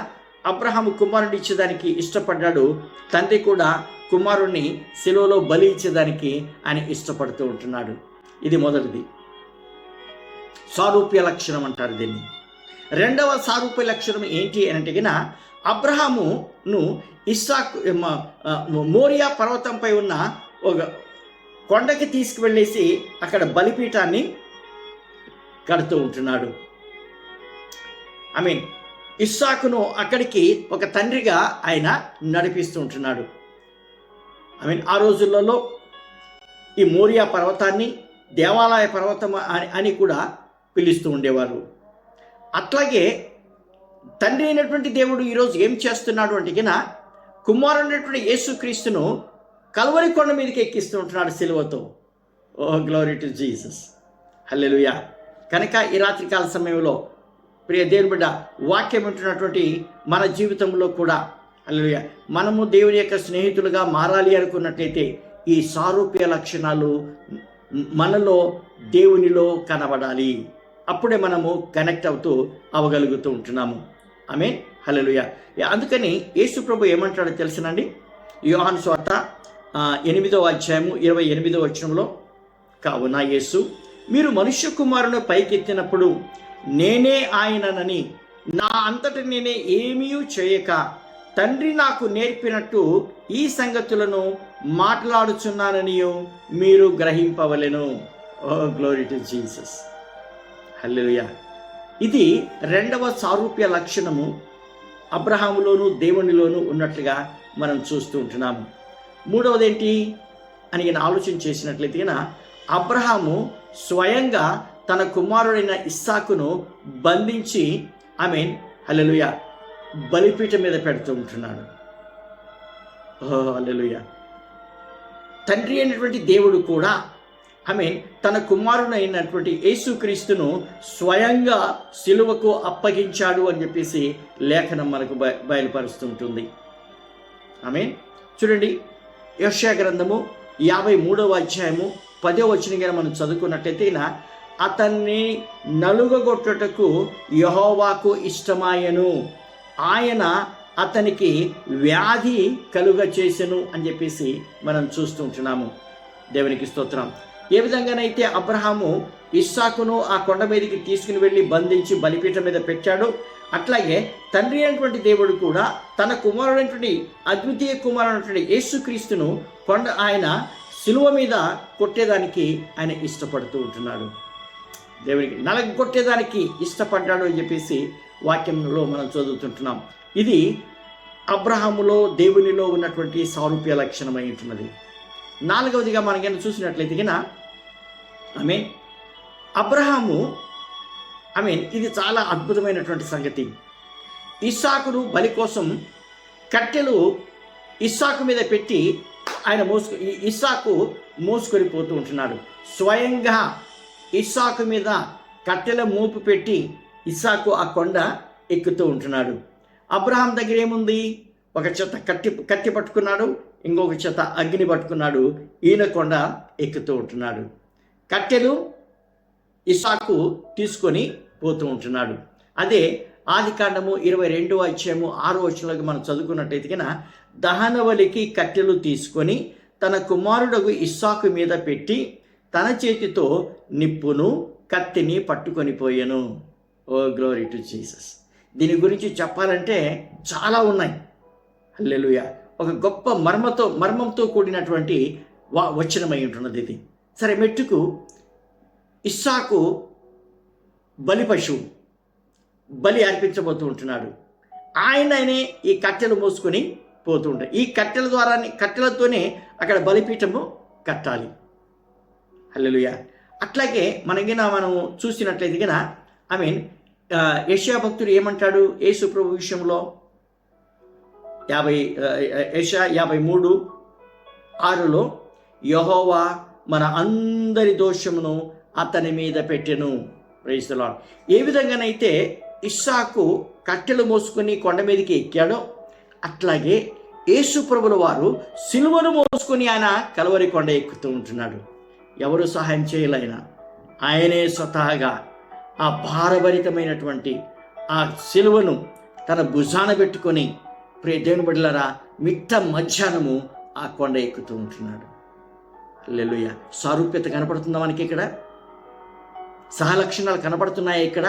అబ్రహాము కుమారుని ఇచ్చేదానికి ఇష్టపడ్డాడు, తండ్రి కూడా కుమారుణ్ణి సిలువలో బలి ఇచ్చేదానికి ఆయన ఇష్టపడుతూ ఉంటున్నాడు. ఇది మొదటిది, సారూప్య లక్షణం అంటారు దీన్ని. రెండవ సారూప్య లక్షణం ఏంటి అని అంటే అబ్రహామును ఇస్సాకు మోరియా పర్వతంపై ఉన్న ఒక కొండకి తీసుకువెళ్ళేసి అక్కడ బలిపీఠాన్ని కడుతూ ఉంటున్నాడు. ఇస్సాకును అక్కడికి ఒక తండ్రిగా ఆయన నడిపిస్తూ ఉంటున్నాడు. ఆ రోజులలో ఈ మోరియా పర్వతాన్ని దేవాలయ పర్వతం అని కూడా పిలుస్తూ ఉండేవారు. అట్లాగే తండ్రి అయినటువంటి దేవుడు ఈరోజు ఏం చేస్తున్నాడు అంటే కుమారుడైనటువంటి యేసుక్రీస్తును కల్వరి కొండ మీదకి ఎక్కిస్తూ ఉంటున్నాడు సిలువతో. ఓ గ్లోరీ టు జీసస్, హల్లెలూయా. కనుక ఈ రాత్రికాల సమయంలో ప్రియ దేవుని బిడ్డ, వాక్యం ఉంటున్నటువంటి మన జీవితంలో కూడా హల్లెలూయా మనము దేవుని యొక్క స్నేహితులుగా మారాలి అనుకున్నట్లయితే ఈ సారూప్య లక్షణాలు మనలో దేవునిలో కనబడాలి. అప్పుడే మనము కనెక్ట్ అవ్వగలుగుతూ ఉంటున్నాము. ఆమేన్, హల్లెలూయా. అందుకని యేసు ప్రభు ఏమంటాడో తెలుసునండి. యోహాను సువార్త 8వ అధ్యాయము 28వ వచనంలో, కావున యేసు, మీరు మనుష్య కుమారుని పైకెత్తినప్పుడు నేనే ఆయననని నా అంతట నేనే ఏమీ చేయక తండ్రి నాకు నేర్పినట్టు ఈ సంగతులను మాట్లాడుచున్నానని మీరు గ్రహింపవలెను. ఓ గ్లోరీ టు జీసస్, హల్లెలూయా. ఇది రెండవ సారూప్య లక్షణము అబ్రహాములోను దేవునిలోను ఉన్నట్లుగా మనం చూస్తూ ఉంటున్నాము. మూడవది ఏంటి అని ఆలోచన చేసినట్లయితే అబ్రహాము స్వయంగా తన కుమారుడైన ఇస్సాకును బంధించి హల్లెలూయా బలిపీఠం మీద పెడుతూ ఉంటున్నాడు. హల్లెలూయా. తండ్రి అయినటువంటి దేవుడు కూడా తన కుమారుడైనటువంటి యేసుక్రీస్తును స్వయంగా సిలువకు అప్పగించాడు అని చెప్పేసి లేఖనం మనకు బయలుపరుస్తూ ఉంటుంది. చూడండి, యెషయా గ్రంథము 53వ అధ్యాయము 10వ వచనం మనం చదువుకున్నట్లయితే, అతన్ని నలుగగొట్టుటకు యెహోవాకు ఇష్టమాయను, ఆయన అతనికి వ్యాధి కలుగ చేసెను అని చెప్పేసి మనం చూస్తూ ఉంటున్నాము. దేవునికి స్తోత్రం. ఏ విధంగానైతే అబ్రహాము ఇస్సాకును ఆ కొండ మీదకి తీసుకుని వెళ్ళి బంధించి బలిపీఠం మీద పెట్టాడు, అట్లాగే తండ్రి అయినటువంటి దేవుడు కూడా తన కుమారుడైనటువంటి అద్వితీయ కుమారుడైనటువంటి యేసుక్రీస్తును ఆయన సిలువ మీద కొట్టేదానికి ఆయన ఇష్టపడుతూ ఉంటున్నాడు. దేవునికి నలగొట్టేదానికి ఇష్టపడ్డాడు అని చెప్పేసి వాక్యంలో మనం చదువుతుంటున్నాం. ఇది అబ్రహాములో దేవునిలో ఉన్నటువంటి సారూప్య లక్షణమై ఉంటున్నది. నాలుగవదిగా మనకైనా చూసినట్లయితే అబ్రహాము ఇది చాలా అద్భుతమైనటువంటి సంగతి. ఇస్సాకును బలి కోసం కట్టెలు ఇస్సాకు మీద పెట్టి ఆయన ఇస్సాకు మోసుకొని పోతూ ఉంటున్నాడు. స్వయంగా ఇస్సాకు మీద కట్టెల మోపు పెట్టి ఇస్సాకు ఆ కొండ ఎక్కుతూ ఉంటున్నాడు. అబ్రహాం దగ్గర ఏముంది? ఒక చేత కత్తి పట్టుకున్నాడు, ఇంకొక చేత అగ్ని పట్టుకున్నాడు. ఈయన కొండ ఎక్కుతూ ఉంటున్నాడు. కట్టెలు ఇస్సాకు తీసుకొని పోతూ ఉంటున్నాడు. అదే ఆదికాండము 22వ అధ్యాయము 6వ వచనంలోకి మనం చదువుకున్నట్టయితే, దహనబలికి కట్టెలు తీసుకొని తన కుమారుడగు ఇస్సాకు మీద పెట్టి తన చేతితో నిప్పును కత్తిని పట్టుకొని పోయాను. Oh glory to Jesus. దీని గురించి చెప్పాలంటే చాలా ఉన్నాయి. హల్లెలూయా. ఒక గొప్ప మర్మంతో కూడినటువంటి వచనమై ఉంటున్నది ఇది. సరే, మెట్టుకు ఇస్సాకు బలి పశువు బలి అర్పించబోతూ ఉంటున్నాడు. ఆయననే ఈ కట్టెలు మోసుకొని పోతూ ఉంటాయి. ఈ కట్టెలతోనే అక్కడ బలిపీఠము కట్టాలి. హల్లెలూయా. అట్లాగే మనం చూసినట్లయితే యెషయా భక్తుడు ఏమంటాడు యేసు ప్రభు విషయంలో? యెషయా 53:6లో, యెహోవా మన అందరి దోషమును అతని మీద పెట్టెను. Praise the lord. ఏ విధంగానైతే ఇస్సాకు కట్టెలు మోసుకొని కొండ మీదకి ఎక్కాడో, అట్లాగే యేసు ప్రభుల వారు సిలువను మోసుకొని ఆయన కల్వరి కొండ ఎక్కుతూ ఉంటున్నాడు. ఎవరు సహాయం చేయలేనా? ఆయనే స్వతహాగా ఆ భారభరితమైనటువంటి ఆ సిలువను తన భుజాన పెట్టుకొని, ప్రియ దేవుని బిడ్డలారా, మిట్ట మధ్యాహ్నము ఆ కొండ ఎక్కుతూ ఉంటున్నాడు. హల్లెలూయా. సారూప్యత కనపడుతుందా మనకి ఇక్కడ? సహలక్షణాలు కనపడుతున్నాయి ఇక్కడ.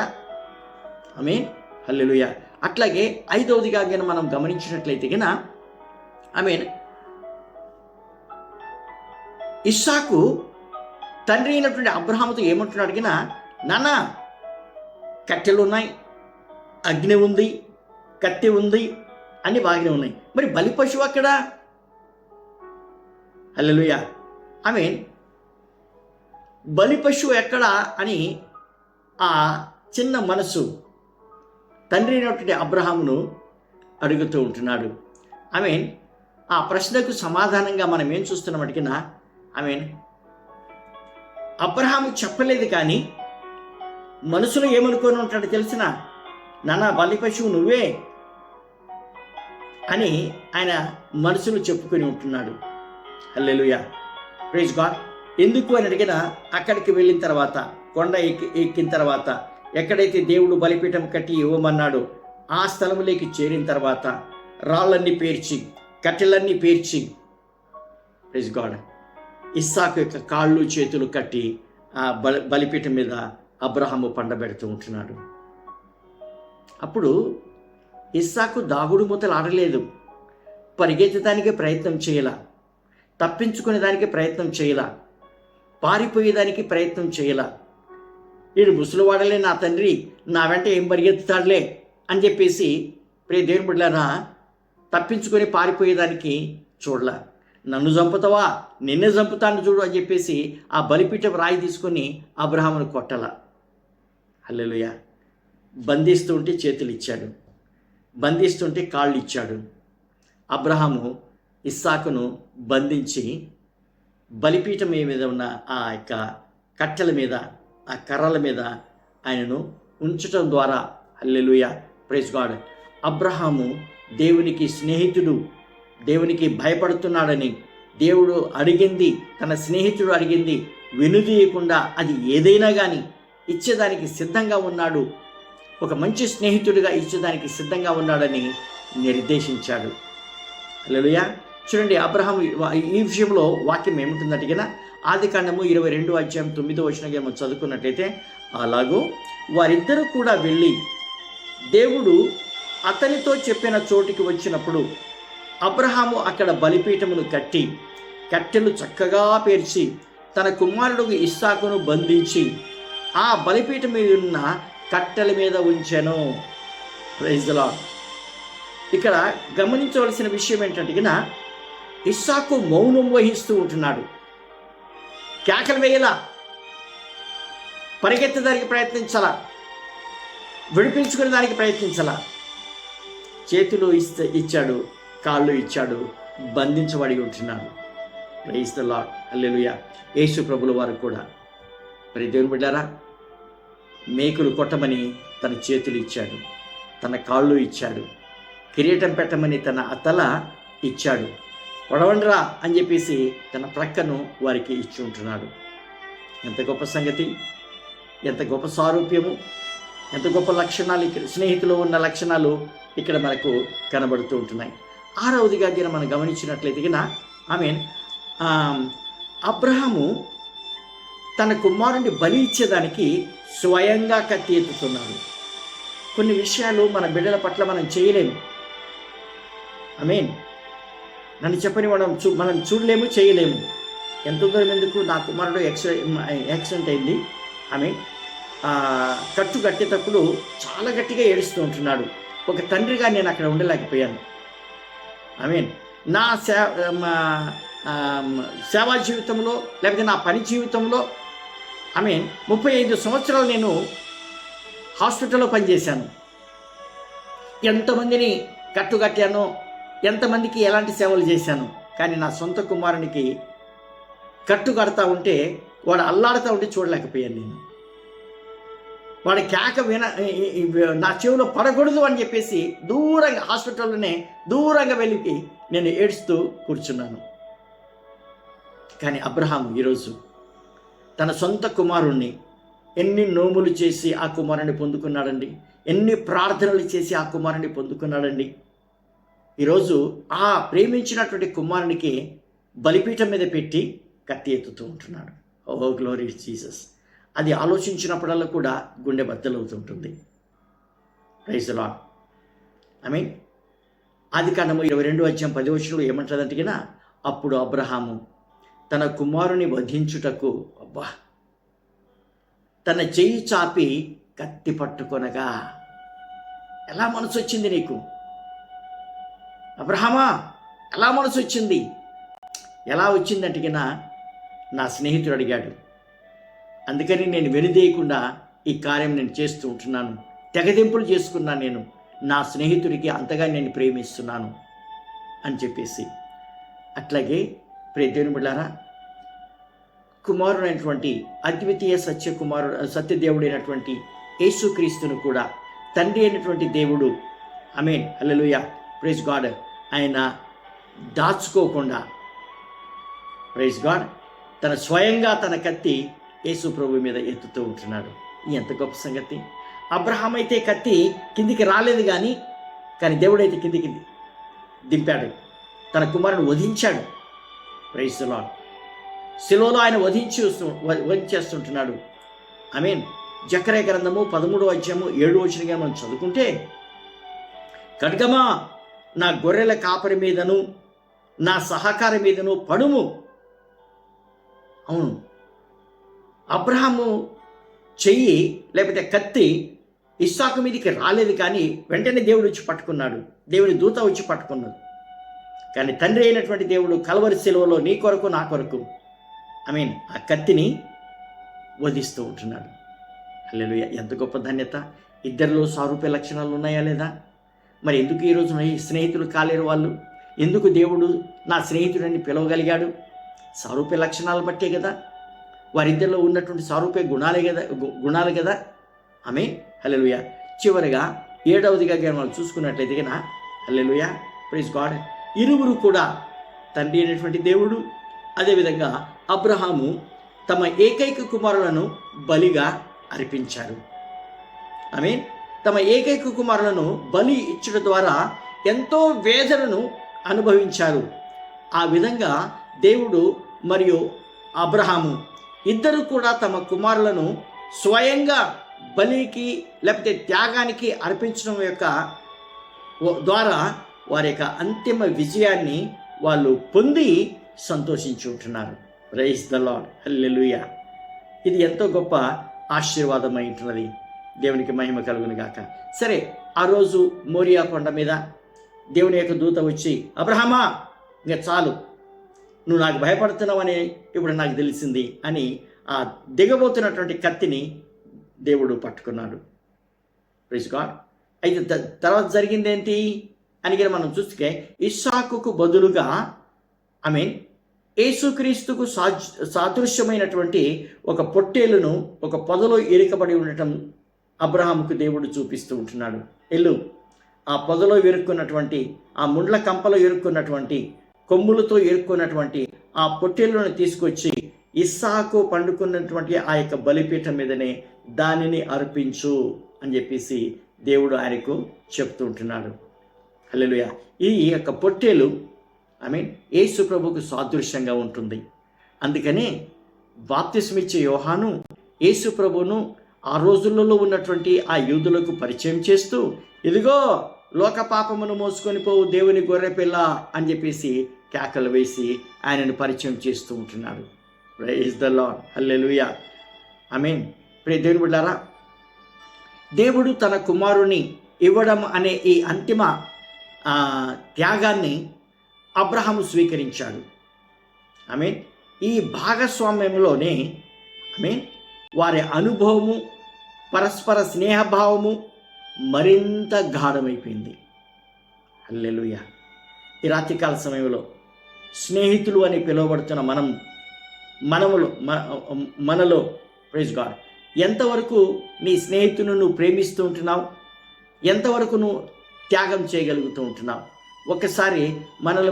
ఆమేన్, హల్లెలూయా. అట్లాగే ఐదవదిగా మనం గమనించినట్లయితే ఇస్సాకు తండ్రి అయినటువంటి అబ్రహాముతో ఏమంటున్నాడు? నాన్న, కట్టెలు ఉన్నాయి, అగ్ని ఉంది, కత్తి ఉంది, అన్ని బాగానే ఉన్నాయి, మరి బలి పశువు అక్కడ? హల్లెలూయా. బలి పశువు ఎక్కడ అని ఆ చిన్న మనసు తండ్రి అయినటువంటి అబ్రహామును అడుగుతూ ఉంటున్నాడు. ఆ ప్రశ్నకు సమాధానంగా మనం ఏం చూస్తున్నామటికినా అబ్రహాము చెప్పలేదు, కానీ మనసులో ఏమనుకొని ఉంటాడు తెలిసిన? నాన్న, బలి పశువు నువ్వే అని ఆయన మనసులో చెప్పుకొని ఉంటున్నాడు. హల్లెలూయా. Praise God. ఎందుకు అని అడిగినా, అక్కడికి వెళ్ళిన తర్వాత, కొండ ఎక్కిన తర్వాత, ఎక్కడైతే దేవుడు బలిపీఠం కట్టి ఇవ్వమన్నాడో ఆ స్థలంలోకి చేరిన తర్వాత రాళ్ళన్నీ పేర్చి, కట్టెలన్నీ పేర్చి, ప్రైజ్ గాడ్, ఇస్సాకు యొక్క కాళ్ళు చేతులు కట్టి ఆ బలిపీఠం మీద అబ్రహాము పండబెడుతూ ఉంటున్నాడు. అప్పుడు ఇస్సాకు దాగుడు మూతలు ఆడలేదు, పరిగెత్తడానికి ప్రయత్నం చేయాల, తప్పించుకునే దానికి ప్రయత్నం చేయాల, పారిపోయేదానికి ప్రయత్నం చేయాల. వీడు ముసలివాడలే, నా తండ్రి నా వెంట ఏం పరిగెత్తుతాడులే అని చెప్పేసి దేవుని బిడ్డలారా తప్పించుకొని పారిపోయేదానికి చూడలా. నన్ను చంపుతావా, నిన్నే చంపుతాను చూడు అని చెప్పేసి ఆ బలిపీఠం రాయి తీసుకొని అబ్రహామును కొట్టల. హల్లెలూయా. బంధిస్తుంటే చేతులు ఇచ్చాడు, బంధిస్తుంటే కాళ్ళు ఇచ్చాడు. అబ్రహాము ఇస్సాకును బంధించి బలిపీఠం మీద ఉన్న ఆ యొక్క కట్టెల మీద, ఆ కర్రల మీద ఆయనను ఉంచటం ద్వారా, హల్లెలూయా, ప్రైజ్ గాడ్, అబ్రహాము దేవునికి స్నేహితుడు, దేవునికి భయపడుతున్నాడని, దేవుడు అడిగింది, తన స్నేహితుడు అడిగింది వెనుదీయకుండా అది ఏదైనా కానీ ఇచ్చేదానికి సిద్ధంగా ఉన్నాడు, ఒక మంచి స్నేహితుడిగా ఇచ్చేదానికి సిద్ధంగా ఉన్నాడని నిర్దేశించాడు. హల్లెలూయా. చూడండి, అబ్రహాము ఈ విషయంలో వాక్యం ఏముంటుందంటే కదా, ఆదికాండము 22:9 మనం చదువుకున్నట్లయితే, అలాగూ వారిద్దరూ కూడా వెళ్ళి దేవుడు అతనితో చెప్పిన చోటికి వచ్చినప్పుడు అబ్రహాము అక్కడ బలిపీఠమును కట్టి, కట్టెలు చక్కగా పేర్చి, తన కుమారుడు ఇస్సాకును బంధించి ఆ బలిపీఠం మీద ఉన్న కట్టెల మీద ఉంచెను. Praise the lord. ఇక్కడ గమనించవలసిన విషయం ఏంటంటే కన్నా, ఇస్సాకు మౌనం వహిస్తూ ఉంటున్నాడు, కేకలు వేయలా, పరిగెత్తడానికి ప్రయత్నించాలా, విడిపించుకునే దానికి ప్రయత్నించాలా. చేతులు ఇచ్చాడు, కాళ్ళు ఇచ్చాడు, బంధించబడి ఉంటున్నాడు. Praise the Lord. హల్లెలూయా. యేసు ప్రభుల వారు కూడా దేవుని బిడ్డారా మేకులు కొట్టమని తన చేతులు ఇచ్చాడు, తన కాళ్ళు ఇచ్చాడు, కిరీటం పెట్టమని తన తల ఇచ్చాడు, పొడవండ్రా అని చెప్పేసి తన ప్రక్కను వారికి ఇచ్చి ఉంటున్నాడు. ఎంత గొప్ప సంగతి, ఎంత గొప్ప సారూప్యము, ఎంత గొప్ప లక్షణాలు, ఇక్కడ స్నేహితులు ఉన్న లక్షణాలు ఇక్కడ మనకు కనబడుతూ ఉంటున్నాయి. 6వదిగా మనం గమనించినట్లయితే కన్నా, అబ్రహాము తన కుమారుడిని బలి ఇచ్చేదానికి స్వయంగా కత్తి ఎత్తుతున్నాడు. కొన్ని విషయాలు మన బిడ్డల పట్ల మనం చేయలేము. నన్ను చెప్పని మనం చూడలేము, చేయలేము. ఎంత దూరం ఎందుకు, నా కుమారుడు యాక్సిడెంట్ అయింది, కట్టు కట్టేటప్పుడు చాలా గట్టిగా ఏడుస్తూ ఉంటున్నాడు. ఒక తండ్రిగా నేను అక్కడ ఉండలేకపోయాను. నా సేవా జీవితంలో, లేకపోతే నా పని జీవితంలో 35 సంవత్సరాలు నేను హాస్పిటల్లో పనిచేశాను. ఎంతమందిని కట్టుకట్టానో, ఎంతమందికి ఎలాంటి సేవలు చేశాను. కానీ నా సొంత కుమారునికి కట్టు కడతా ఉంటే, వాడు అల్లాడుతూ ఉంటే చూడలేకపోయాను నేను. వాడి కేక నా చెవిలో పడకూడదు అని చెప్పేసి దూరంగా, హాస్పిటల్లోనే దూరంగా వెళ్ళి నేను ఏడుస్తూ కూర్చున్నాను. కానీ అబ్రహాము ఈరోజు తన సొంత కుమారుణ్ణి ఎన్ని నోములు చేసి ఆ కుమారుని పొందుకున్నాడండి, ఎన్ని ప్రార్థనలు చేసి ఆ కుమారుని పొందుకున్నాడండి. ఈరోజు ఆ ప్రేమించినటువంటి కుమారునికి బలిపీఠం మీద పెట్టి కత్తి ఎత్తుతూ ఉంటున్నాడు. Oh glory Jesus. అది ఆలోచించినప్పుడల్లా కూడా గుండె బద్దలవుతుంటుంది. Praise the lord. ఆదికాండము 22:10 ఏమంటుందంటే కదా, అప్పుడు అబ్రహాము తన కుమారుని వధించుటకు తన చెయ్యి చాపి కత్తి పట్టుకొనగా. ఎలా మనసు వచ్చింది నీకు అబ్రహామా? ఎలా మనసు వచ్చింది? ఎలా వచ్చిందంటే కన్నా, నా స్నేహితుడు అడిగాడు, అందుకని నేను వెనుదేయకుండా ఈ కార్యం నేను చేస్తూ ఉంటున్నాను. తెగదింపులు చేసుకున్నాను, నేను నా స్నేహితుడికి అంతగా నేను ప్రేమిస్తున్నాను అని చెప్పేసి. అట్లాగే దేవుని బిడ్డలారా, కుమారుడైనటువంటి అద్వితీయ సత్యదేవుడైనటువంటి యేసుక్రీస్తును కూడా తండ్రి అయినటువంటి దేవుడు, హల్లెలూయా, ప్రైజ్ గాడ్, ఆయన దాచుకోకుండా, ప్రైజ్ గాడ్, స్వయంగా తన కత్తి యేసు ప్రభు మీద ఎత్తుతూ ఉంటున్నాడు. ఎంత గొప్ప సంగతి! అబ్రహాం అయితే కత్తి కిందికి రాలేదు, కానీ దేవుడైతే కిందికి దింపాడు, తన కుమారుడు వధించాడు. Praise the lord. శిలువలో ఆయన వధించేస్తుంటున్నాడు. ఆమేన్. జకర్యా గ్రంథము 13వ అధ్యాయము 7వ వచనంగా మనం చదువుకుంటే, ఖడ్గమా నా గొర్రెల కాపరి మీదను నా సహకారి మీదను పడుము. అవును, అబ్రహాము చెయ్యి లేకపోతే కత్తి ఇస్సాకు మీదకి రాలేదు, కానీ వెంటనే దేవుడు వచ్చి పట్టుకున్నాడు, దేవుని దూత వచ్చి పట్టుకున్నాడు. కానీ తండ్రి అయినటువంటి దేవుడు కల్వరి శిలువలో నీ కొరకు నా కొరకు ఆ కత్తిని వధిస్తూ ఉంటున్నాడు. హల్లెలూయా! ఎంత గొప్ప ధన్యత! ఇద్దరిలో సారూప్య లక్షణాలు ఉన్నాయా లేదా? మరి ఎందుకు ఈరోజు స్నేహితులు కాలేరు వాళ్ళు? ఎందుకు దేవుడు నా స్నేహితుడని పిలవగలిగాడు? సారూప్య లక్షణాలు బట్టే కదా, వారిద్దరిలో ఉన్నటువంటి సారూప్య గుణాలు కదా. హల్లెలూయా! చివరిగా 7వదిగా మనం చూసుకున్నట్లయితే కన్నా, హల్లెలూయా, ప్రైజ్ గాడ్, ఇరువురు కూడా తండ్రి అయినటువంటి దేవుడు, అదేవిధంగా అబ్రహాము తమ ఏకైక కుమారులను బలిగా అర్పించారు. తమ ఏకైక కుమారులను బలి ఇచ్చడం ద్వారా ఎంతో వేదనను అనుభవించారు. ఆ విధంగా దేవుడు మరియు అబ్రహాము ఇద్దరు కూడా తమ కుమారులను స్వయంగా బలికి లేకపోతే త్యాగానికి అర్పించడం ద్వారా వారి యొక్క అంతిమ విజయాన్ని వాళ్ళు పొంది సంతోషించి ఉంటున్నారు. Praise the Lord. హల్లెలూయా! ఇది ఎంతో గొప్ప ఆశీర్వాదమై ఉంటున్నది. దేవునికి మహిమ కలుగును గాక. సరే, ఆ రోజు మోరియా కొండ మీద దేవుని యొక్క దూత వచ్చి, అబ్రహామా, ఇంకా చాలు, నువ్వు నాకు భయపడుతున్నావని ఇప్పుడు నాకు తెలిసింది అని ఆ దిగబోతున్నటువంటి కత్తిని దేవుడు పట్టుకున్నాడు. Praise God. అయితే తర్వాత జరిగింది ఏంటి అని మనం చూస్తే, ఇస్సాకుకు బదులుగా యేసుక్రీస్తుకు సాదృశ్యమైనటువంటి ఒక పొట్టేలును ఒక పొదలో ఇరుకబడి ఉండటం అబ్రహాముకు దేవుడు చూపిస్తూ ఉంటున్నాడు. ఆ పొదలో ఇరుక్కున్నటువంటి, ఆ ముండ్ల కంపలో ఇరుక్కున్నటువంటి, కొమ్ములతో ఇరుక్కున్నటువంటి ఆ పొట్టేలును తీసుకొచ్చి ఇస్సాకు పండుకున్నటువంటి ఆ యొక్క బలిపీఠం మీదనే దానిని అర్పించు అని చెప్పేసి దేవుడు ఆయనకు చెప్తూ ఉంటున్నాడు. హల్లెలూయా! ఈ యొక్క పొట్టేలు యేసు ప్రభువుకు సాదృశ్యంగా ఉంటుంది. అందుకనే బాప్తిస్మిచ్చే యోహాను యేసు ప్రభువును ఆ రోజులలో ఉన్నటువంటి ఆ యూదులకు పరిచయం చేస్తూ, ఇదిగో లోక పాపమును మోసుకొని పోవు దేవుని గొర్రెపిల్ల అని చెప్పేసి కేకలు వేసి ఆయనను పరిచయం చేస్తూ ఉంటున్నాడు. Praise the Lord. హల్లెలూయా! ప్రియ దేవుని బిడ్డలారా, దేవుడు తన కుమారుని ఇవ్వడం అనే ఈ అంతిమ త్యాగాన్ని అబ్రహాము స్వీకరించాడు. ఈ భాగస్వామ్యంలోనే వారి అనుభవము, పరస్పర స్నేహభావము మరింత గాఢమైపోయింది. హల్లెలూయా! ఈ రాత్రికాల సమయంలో స్నేహితులు అని పిలువబడుతున్న మనలో ప్రైజ్ గాడ్, ఎంతవరకు నీ స్నేహితులను నువ్వు ప్రేమిస్తూ ఉంటున్నావు? ఎంతవరకు నువ్వు త్యాగం చేయగలుగుతూ ఉంటున్నావు? ఒక్కసారి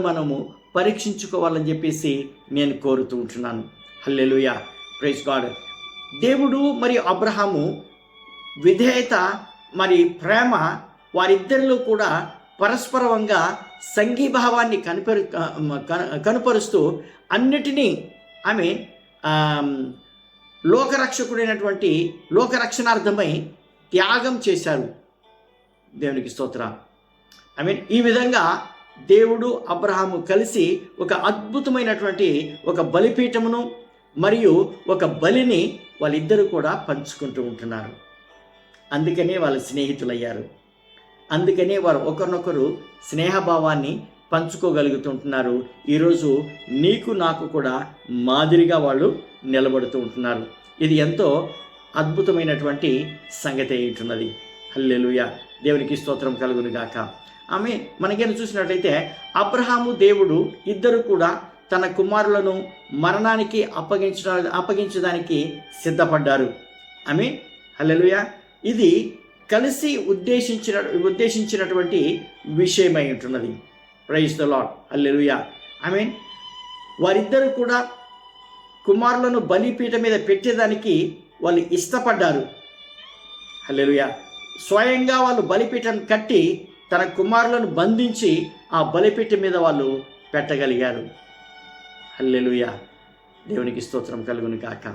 మనము పరీక్షించుకోవాలని చెప్పేసి నేను కోరుతూ ఉంటున్నాను. హల్లెలూయా! Praise God. దేవుడు మరియు అబ్రహాము విధేయత మరి ప్రేమ వారిద్దరిలో కూడా పరస్పరంగా సంఘీభావాన్ని కనుపరుస్తూ అన్నిటినీ లోకరక్షణార్థమై త్యాగం చేశారు. దేవునికి స్తోత్రం. ఈ విధంగా దేవుడు అబ్రహాము కలిసి ఒక అద్భుతమైనటువంటి ఒక బలిపీఠమును మరియు ఒక బలిని వాళ్ళిద్దరూ కూడా పంచుకుంటూ ఉంటున్నారు. అందుకనే వాళ్ళు స్నేహితులయ్యారు. అందుకనే వారు ఒకరినొకరు స్నేహభావాన్ని పంచుకోగలుగుతుంటున్నారు. ఈరోజు నీకు నాకు కూడా మాదిరిగా వాళ్ళు నిలబడుతూ ఉంటున్నారు. ఇది ఎంతో అద్భుతమైనటువంటి సంగతి ఉంటున్నది. హల్లెలూయా! దేవునికి స్తోత్రం కలుగును గాక. మనకేను చూసినట్లయితే అబ్రహాము దేవుడు ఇద్దరు కూడా తన కుమారులను మరణానికి అప్పగించడానికి సిద్ధపడ్డారు. హల్లెలూయా! ఇది కలిసి ఉద్దేశించినటువంటి విషయమై ఉంటున్నది. Praise the Lord. హల్లెలూయా! వారిద్దరూ కూడా కుమారులను బలిపీఠ మీద పెట్టేదానికి వాళ్ళు ఇష్టపడ్డారు. హల్లెలూయా. స్వయంగా వాళ్ళు బలిపీఠం కట్టి తన కుమారులను బంధించి ఆ బలిపీఠం మీద వాళ్ళు పెట్టగలిగారు. హల్లెలూయా. దేవునికి స్తోత్రం కలుగును కాక.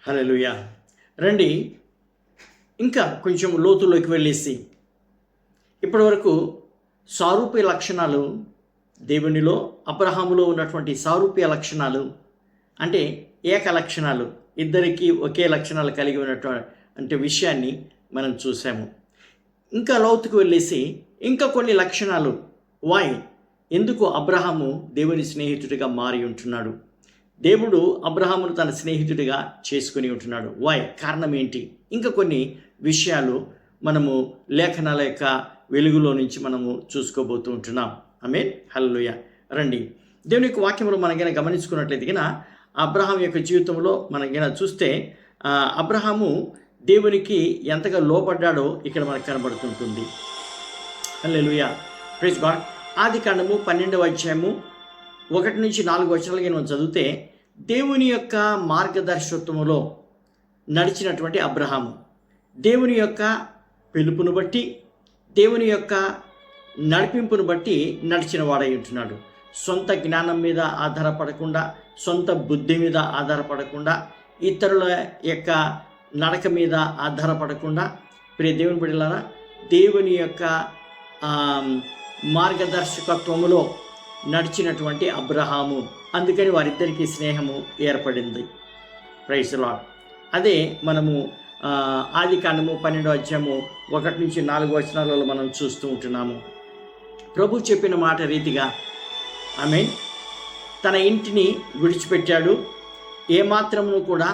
హల్లెలూయా. రండి ఇంకా కొంచెం లోతులోకి వెళ్ళేసి ఇప్పటి వరకు సారూప్య లక్షణాలు, దేవునిలో అబ్రహాములో ఉన్నటువంటి సారూప్య లక్షణాలు అంటే ఏక లక్షణాలు, ఇద్దరికీ ఒకే లక్షణాలు కలిగి ఉన్నటువంటి విషయాన్ని మనం చూసాము. ఇంకా లోతుకు వెళ్ళేసి ఇంకా కొన్ని లక్షణాలు, ఎందుకు అబ్రహాము దేవుని స్నేహితుడిగా మారి ఉంటున్నాడు, దేవుడు అబ్రహామును తన స్నేహితుడిగా చేసుకుని ఉంటున్నాడు, కారణం ఏంటి, ఇంకా కొన్ని విషయాలు మనము లేఖనాల యొక్క వెలుగులో నుంచి మనము చూసుకోబోతూ ఉంటున్నాం. ఆమేన్. హల్లెలూయా. రండి దేవుని యొక్క వాక్యంలో మనకైనా గమనించుకున్నట్లయితే కనుక అబ్రహాం యొక్క జీవితంలో మనకైనా చూస్తే అబ్రహాము దేవునికి ఎంతగా లోపడ్డాడో ఇక్కడ మనకు కనబడుతుంటుంది. హల్లెలూయా. Praise God. ఆదికాండము 12వ అధ్యాయము 1 నుంచి 4 వచనాలకి మనం చదివితే దేవుని యొక్క మార్గదర్శకత్వములో నడిచినటువంటి అబ్రహాము దేవుని యొక్క పిలుపును బట్టి, దేవుని యొక్క నడిపింపును బట్టి నడిచిన వాడై ఉంటున్నాడు. సొంత జ్ఞానం మీద ఆధారపడకుండా, సొంత బుద్ధి మీద ఆధారపడకుండా, ఇతరుల యొక్క నడక మీద ఆధారపడకుండా, ప్రియ దేవుని బిడ్డలారా, దేవుని యొక్క మార్గదర్శకత్వములో నడిచినటువంటి అబ్రహాము, అందుకని వారిద్దరికీ స్నేహము ఏర్పడింది. Praise the lord. అదే మనము ఆదికాండము 12వ అధ్యాయము 1 నుంచి 4 వచనాలలో మనం చూస్తూ ఉంటున్నాము. ప్రభు చెప్పిన మాట రీతిగా ఆమేన్ తన ఇంటిని విడిచిపెట్టాడు. ఏమాత్రమును కూడా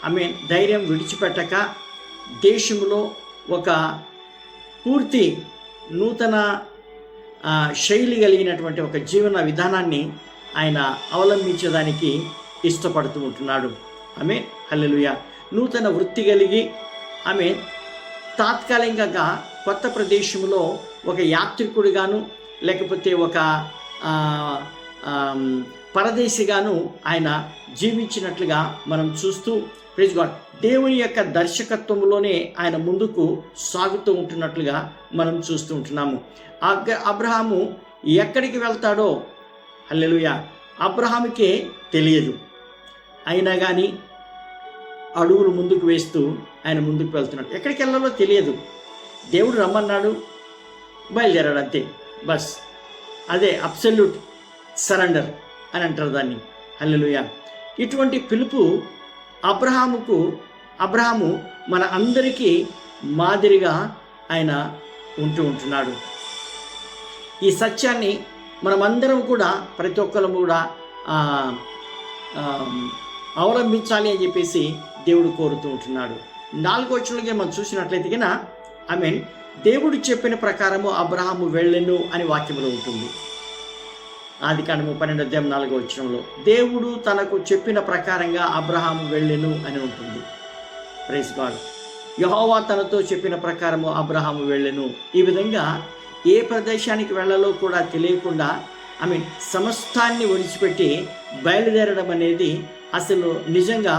ఆమేన్ ధైర్యం విడిచిపెట్టక దేశంలో ఒక పూర్తి నూతన శైలి కలిగినటువంటి ఒక జీవన విధానాన్ని ఆయన అవలంబించడానికి ఇష్టపడుతూ ఉంటున్నాడు. ఆమేన్. హల్లెలూయా. నూతన వృత్తి కలిగి ఆమేన్ తాత్కాలికంగా కొత్త ప్రదేశంలో ఒక యాత్రికుడిగాను లేకపోతే ఒక పరదేశిగాను ఆయన జీవించినట్లుగా మనం చూస్తూ ప్రైజ్ గాడ్ దేవుని యొక్క దర్శకత్వంలోనే ఆయన ముందుకు సాగుతూ ఉంటున్నట్లుగా మనం చూస్తూ ఉంటున్నాము. అబ్రహాము ఎక్కడికి వెళ్తాడో హల్లెలూయా అబ్రహాముకే తెలియదు. అయినా కానీ అడుగులు ముందుకు వేస్తూ ఆయన ముందుకు వెళ్తున్నాడు. ఎక్కడికి వెళ్ళాలో తెలియదు. దేవుడు రమ్మన్నాడు, బయలుదేరాడు, అంతే. బస్ అదే అబ్సల్యూట్ సరెండర్ అని అంటారు దాన్ని. హల్లెలూయా. ఇటువంటి పిలుపు అబ్రహాము మన అందరికీ మాదిరిగా ఆయన ఉంటున్నాడు. ఈ సత్యాన్ని మనమందరం కూడా ప్రతి ఒక్కరు కూడా అవలంబించాలి అని చెప్పేసి దేవుడు కోరుతూ ఉంటున్నాడు. 4వ వచనంలో మనం చూసినట్లయితే కనుక ఆమేన్ దేవుడు చెప్పిన ప్రకారము అబ్రహాము వెళ్ళెను అని వాక్యంలో ఉంటుంది. ఆదికాండము 12వ అధ్యాయం 4వ వచనంలో దేవుడు తనకు చెప్పిన ప్రకారంగా అబ్రహాము వెళ్ళెను అని ఉంటుంది. Praise God. యెహోవా తనతో చెప్పిన ప్రకారము అబ్రహాము వెళ్ళెను. ఈ విధంగా ఏ ప్రదేశానికి వెళ్ళాలో కూడా తెలియకుండా సమస్తాన్ని విడిచిపెట్టి బయలుదేరడం అనేది అసలు నిజంగా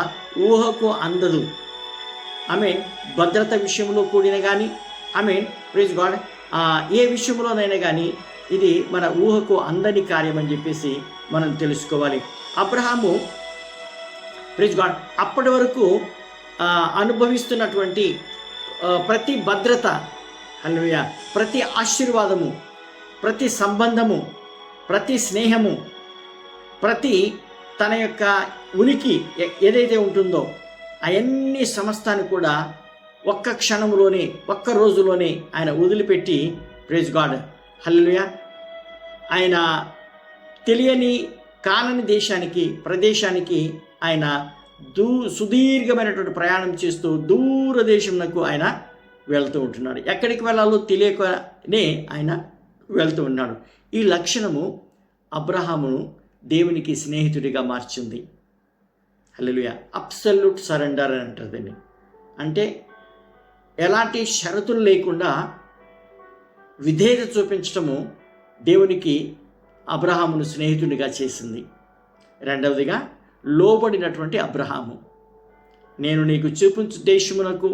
ఊహకు అందదు. భద్రత విషయంలో కూడిన కానీ ప్రైజ్ గాడ్ ఏ విషయంలోనైనా కానీ ఇది మన ఊహకు అందని కార్యం అని చెప్పేసి మనం తెలుసుకోవాలి. అబ్రహాము ప్రైజ్ గాడ్ అప్పటి వరకు అనుభవిస్తున్నటువంటి ప్రతి భద్రత, హల్లెలూయా, ప్రతి ఆశీర్వాదము, ప్రతి సంబంధము, ప్రతి స్నేహము, ప్రతి తన యొక్క ఉనికి ఏదైతే ఉంటుందో అవన్నీ సమస్తాన్ని కూడా ఒక్క క్షణంలోనే, ఒక్క రోజులోనే ఆయన వదిలిపెట్టి ప్రైజ్ గాడ్ హల్లెలూయా ఆయన తెలియని కానని ప్రదేశానికి ఆయన సుదీర్ఘమైనటువంటి ప్రయాణం చేస్తూ దూరదేశంకు ఆయన వెళ్తూ ఉంటున్నాడు. ఎక్కడికి వెళ్ళాలో తెలియకనే ఆయన వెళ్తూ ఉన్నాడు. ఈ లక్షణము అబ్రహామును దేవునికి స్నేహితుడిగా మార్చింది. హల్లెలూయా. అబ్సల్యూట్ సరెండర్ అని అంటారు దీన్ని. అంటే ఎలాంటి షరతులు లేకుండా విధేయత చూపించటము దేవునికి అబ్రహామును స్నేహితుడిగా చేసింది. రెండవదిగా లోబడినటువంటి అబ్రహాము. నేను నీకు చూపించు దేశమునకు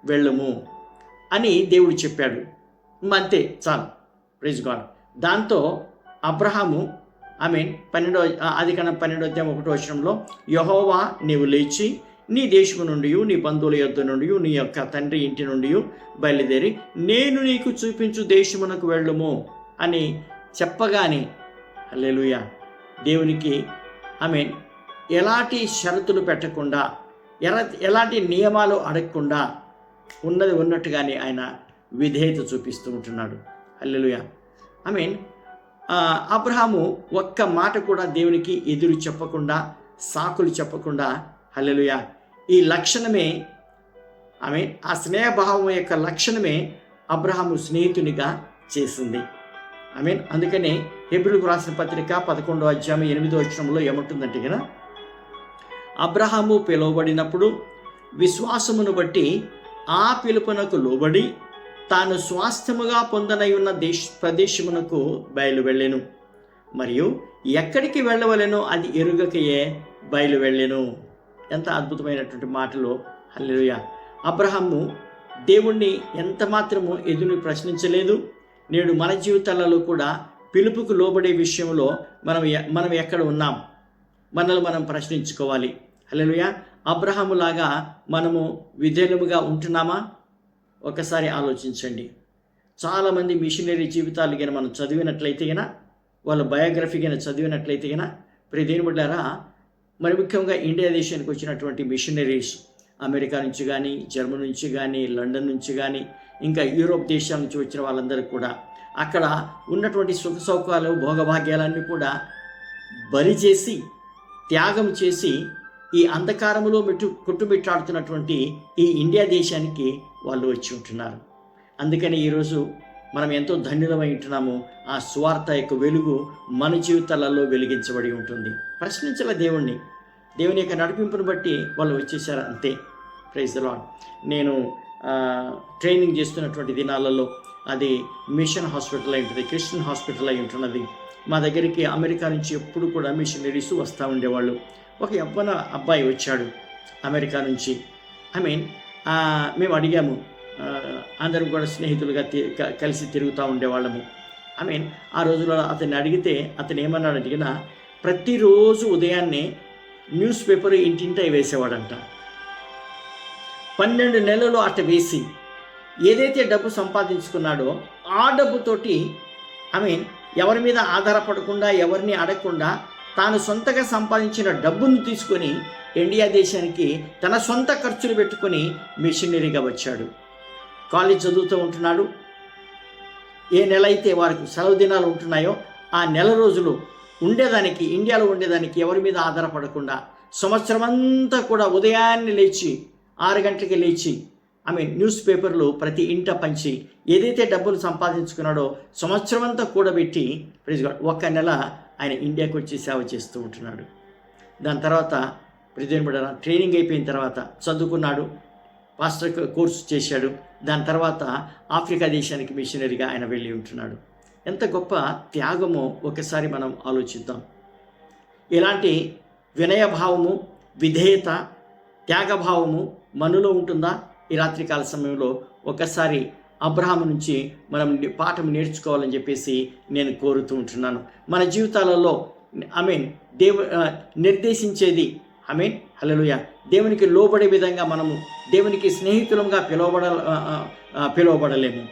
వెళ్ళము అని దేవుడు చెప్పాడు. అంతే, చాలు. Praise god. దాంతో అబ్రహాము ఆదికాండం 12:1 యెహోవా నీవు లేచి నీ దేశము నుండి, నీ బంధువుల యొద్ద నుండి, నీ యొక్క తండ్రి ఇంటి నుండి బయలుదేరి నేను నీకు చూపించు దేశమునకు వెళ్ళము అని చెప్పగానే హల్లెలూయా, దేవునికి ఎలాంటి షరతులు పెట్టకుండా, ఎలాంటి నియమాలు అడగకుండా ఉన్నది ఉన్నట్టుగానే ఆయన విధేయత చూపిస్తూ ఉంటున్నాడు. హల్లెలూయా. అబ్రహాము ఒక్క మాట కూడా దేవునికి ఎదురు చెప్పకుండా, సాకులు చెప్పకుండా, హల్లెలూయా, ఈ లక్షణమే ఆ స్నేహభావం యొక్క లక్షణమే అబ్రహాము స్నేహితునిగా చేసింది. అందుకనే హెబ్రీయులకు రాసిన పత్రిక 11:8 ఏమంటుందంటే కదా, అబ్రహాము పిలువబడినప్పుడు విశ్వాసమును బట్టి ఆ పిలుపునకు లోబడి తాను స్వాస్థ్యముగా పొందనై ఉన్న ప్రదేశమునకు బయలు వెళ్ళెను, మరియు ఎక్కడికి వెళ్ళవలెనో అది ఎరుగకయే బయలు వెళ్ళెను. ఎంత అద్భుతమైనటువంటి మాటలు. హల్లెలూయా. అబ్రహాము దేవుణ్ణి ఎంత మాత్రము ఎదురు ప్రశ్నించలేదు. నేడు మన జీవితాలలో కూడా పిలుపుకు లోబడే విషయంలో మనం ఎక్కడ ఉన్నాం, మనల్ని మనం ప్రశ్నించుకోవాలి. హల్లెలూయా. అబ్రహాములాగా మనము విధేయులుగా ఉంటున్నామా? ఒకసారి ఆలోచించండి. చాలామంది మిషనరీ జీవితాలు కానీ మనం చదివినట్లయితే కనుక, వాళ్ళ బయోగ్రఫీ కానీ చదివినట్లయితే కనుక, ప్రియదేవుని బిడ్డలారా, మరి ముఖ్యంగా ఇండియా దేశానికి వచ్చినటువంటి మిషనరీస్ అమెరికా నుంచి కానీ, జర్మనీ నుంచి కానీ, లండన్ నుంచి కానీ, ఇంకా యూరోప్ దేశాల నుంచి వచ్చిన వాళ్ళందరూ కూడా అక్కడ ఉన్నటువంటి సుఖ సౌకర్యాలు, భోగభాగ్యాలన్నీ కూడా బలి చేసి, త్యాగం చేసి ఈ అంధకారములో కొట్టుమిట్టాడుతున్నటువంటి ఈ ఇండియా దేశానికి వాళ్ళు వచ్చి ఉంటున్నారు. అందుకని ఈరోజు మనం ఎంతో ధన్యులమై ఉంటున్నాము. ఆ సువార్త యొక్క వెలుగు మన జీవితాలలో వెలిగించబడి ఉంటుంది. ప్రశ్నించాల దేవుని యొక్క నడిపింపును బట్టి వాళ్ళు వచ్చేసారు, అంతే. Praise the lord. నేను ట్రైనింగ్ చేస్తున్నటువంటి దినాలలో అది మిషన్ హాస్పిటల్ అయి ఉంటుంది, క్రిస్టియన్ హాస్పిటల్ అయి ఉంటున్నది. మా దగ్గరికి అమెరికా నుంచి ఎప్పుడు కూడా మిషనరీస్ వస్తూ ఉండేవాళ్ళు. ఒక యవ్వన అబ్బాయి వచ్చాడు అమెరికా నుంచి. మేము అడిగాము, అందరం కూడా స్నేహితులుగా కలిసి తిరుగుతూ ఉండేవాళ్ళము. ఆ రోజుల్లో అతన్ని అడిగితే అతను ఏమన్నాడు అడిగినా, ప్రతిరోజు ఉదయాన్నే న్యూస్ పేపర్ ఇంటింటా వేసేవాడంట. 12 నెలలు అట్ట వేసి ఏదైతే డబ్బు సంపాదించుకున్నాడో ఆ డబ్బుతోటి ఎవరి మీద ఆధారపడకుండా, ఎవరిని అడగకుండా తాను సొంతగా సంపాదించిన డబ్బును తీసుకొని ఇండియా దేశానికి తన సొంత ఖర్చులు పెట్టుకొని మిషనరీగా వచ్చాడు. కాలేజ్ చదువుతూ ఉంటున్నాడు. ఏ నెల అయితే వారికి సెలవు దినాలు ఉంటున్నాయో ఆ నెల రోజులు ఉండేదానికి, ఇండియాలో ఉండేదానికి ఎవరి మీద ఆధారపడకుండా సంవత్సరం అంతా కూడా ఉదయాన్నే లేచి 6 గంటలకి లేచి న్యూస్ పేపర్లు ప్రతి ఇంట పంచి ఏదైతే డబ్బులు సంపాదించుకున్నాడో సంవత్సరం అంతా కూడబెట్టి ఒక్క నెల ఆయన ఇండియాకి వచ్చి సేవ చేస్తూ ఉంటున్నాడు. దాని తర్వాత ట్రైనింగ్ అయిపోయిన తర్వాత చదువుకున్నాడు, పాస్టర్ కోర్సు చేశాడు. దాని తర్వాత ఆఫ్రికా దేశానికి మిషనరీగా ఆయన వెళ్ళి ఉంటున్నాడు. ఎంత గొప్ప త్యాగమో ఒకసారి మనం ఆలోచిద్దాం. ఇలాంటి వినయభావము, విధేయత, త్యాగభావము మనలో ఉంటుందా? ఈ రాత్రికాల సమయంలో ఒకసారి అబ్రహాము నుంచి మనం పాఠం నేర్చుకోవాలని చెప్పేసి నేను కోరుతూ ఉంటున్నాను. మన జీవితాలలో నిర్దేశించేది హల్లెలూయా, దేవునికి లోబడే విధంగా మనము దేవునికి స్నేహితులంగా పిలువబడలేము.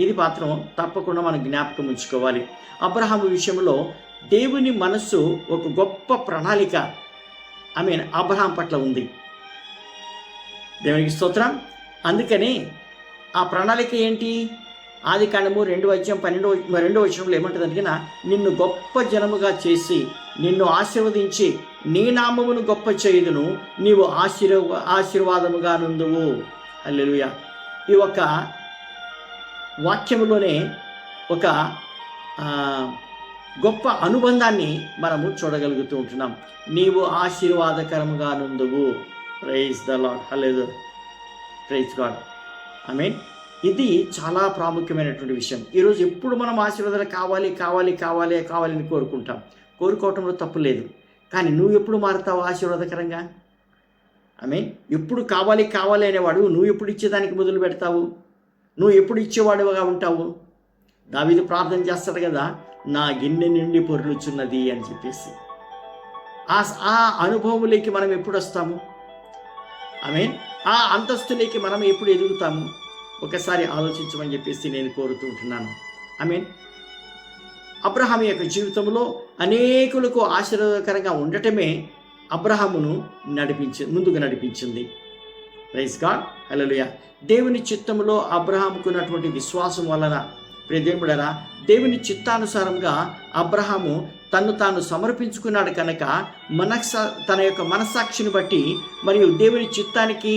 ఇది మాత్రం తప్పకుండా మనం జ్ఞాపకం ఉంచుకోవాలి. అబ్రహాము విషయంలో దేవుని మనస్సు ఒక గొప్ప ప్రణాళిక అబ్రహాం పట్ల ఉంది. దేవునికి స్తోత్రం. అందుకని ఆ ప్రణాళిక ఏంటి? ఆదికాండము 2:12 ఏమంటుందంటే, నిన్ను గొప్ప జనముగా చేసి నిన్ను ఆశీర్వదించి నీ నామమును గొప్ప చేయుదును, నీవు ఆశీర్వాదముగా నుందువు. హల్లెలూయా. ఈ ఒక వాక్యములోనే ఒక గొప్ప అనుబంధాన్ని మనము చూడగలుగుతూ ఉంటున్నాం. నీవు ఆశీర్వాదకరముగా నుందువు. Praise the Lord. Hallelujah. Praise God. ఇది చాలా ప్రాముఖ్యమైనటువంటి విషయం. ఈరోజు ఎప్పుడు మనం ఆశీర్వాదాలు కావాలి కావాలి కావాలి కావాలని కోరుకుంటాం. కోరుకోవటంలో తప్పు లేదు. కానీ నువ్వు ఎప్పుడు మారుతావు ఆశీర్వాదకరంగా? ఎప్పుడు కావాలి కావాలి అనేవాడు నువ్వు ఎప్పుడు ఇచ్చేదానికి మొదలు పెడతావు? నువ్వు ఎప్పుడు ఇచ్చేవాడుగా ఉంటావు? దావీదు ప్రార్థన చేస్తాడు కదా, నా గిన్నె నుండి పొర్లుచున్నది అని చెప్పేసి. ఆ అనుభవంలోకి మనం ఎప్పుడు వస్తాము? ఆ అంతస్తులోకి మనం ఎప్పుడు ఎదుగుతాము? ఒకసారి ఆలోచించమని చెప్పేసి నేను కోరుతూ ఉంటున్నాను. అబ్రహాం యొక్క జీవితంలో అనేకులకు ఆశీర్వాదకరంగా ఉండటమే అబ్రహామును ముందుకు నడిపించింది. ప్రైజ్ గాడ్, హల్లెలూయా. దేవుని చిత్తములో అబ్రహాముకు ఉన్నటువంటి విశ్వాసం వలన ప్రియదేవుడరా, దేవుని చిత్తానుసారంగా అబ్రహాము తాను సమర్పించుకున్నాడు కనుక తన యొక్క మనస్సాక్షిని బట్టి మరియు దేవుని చిత్తానికి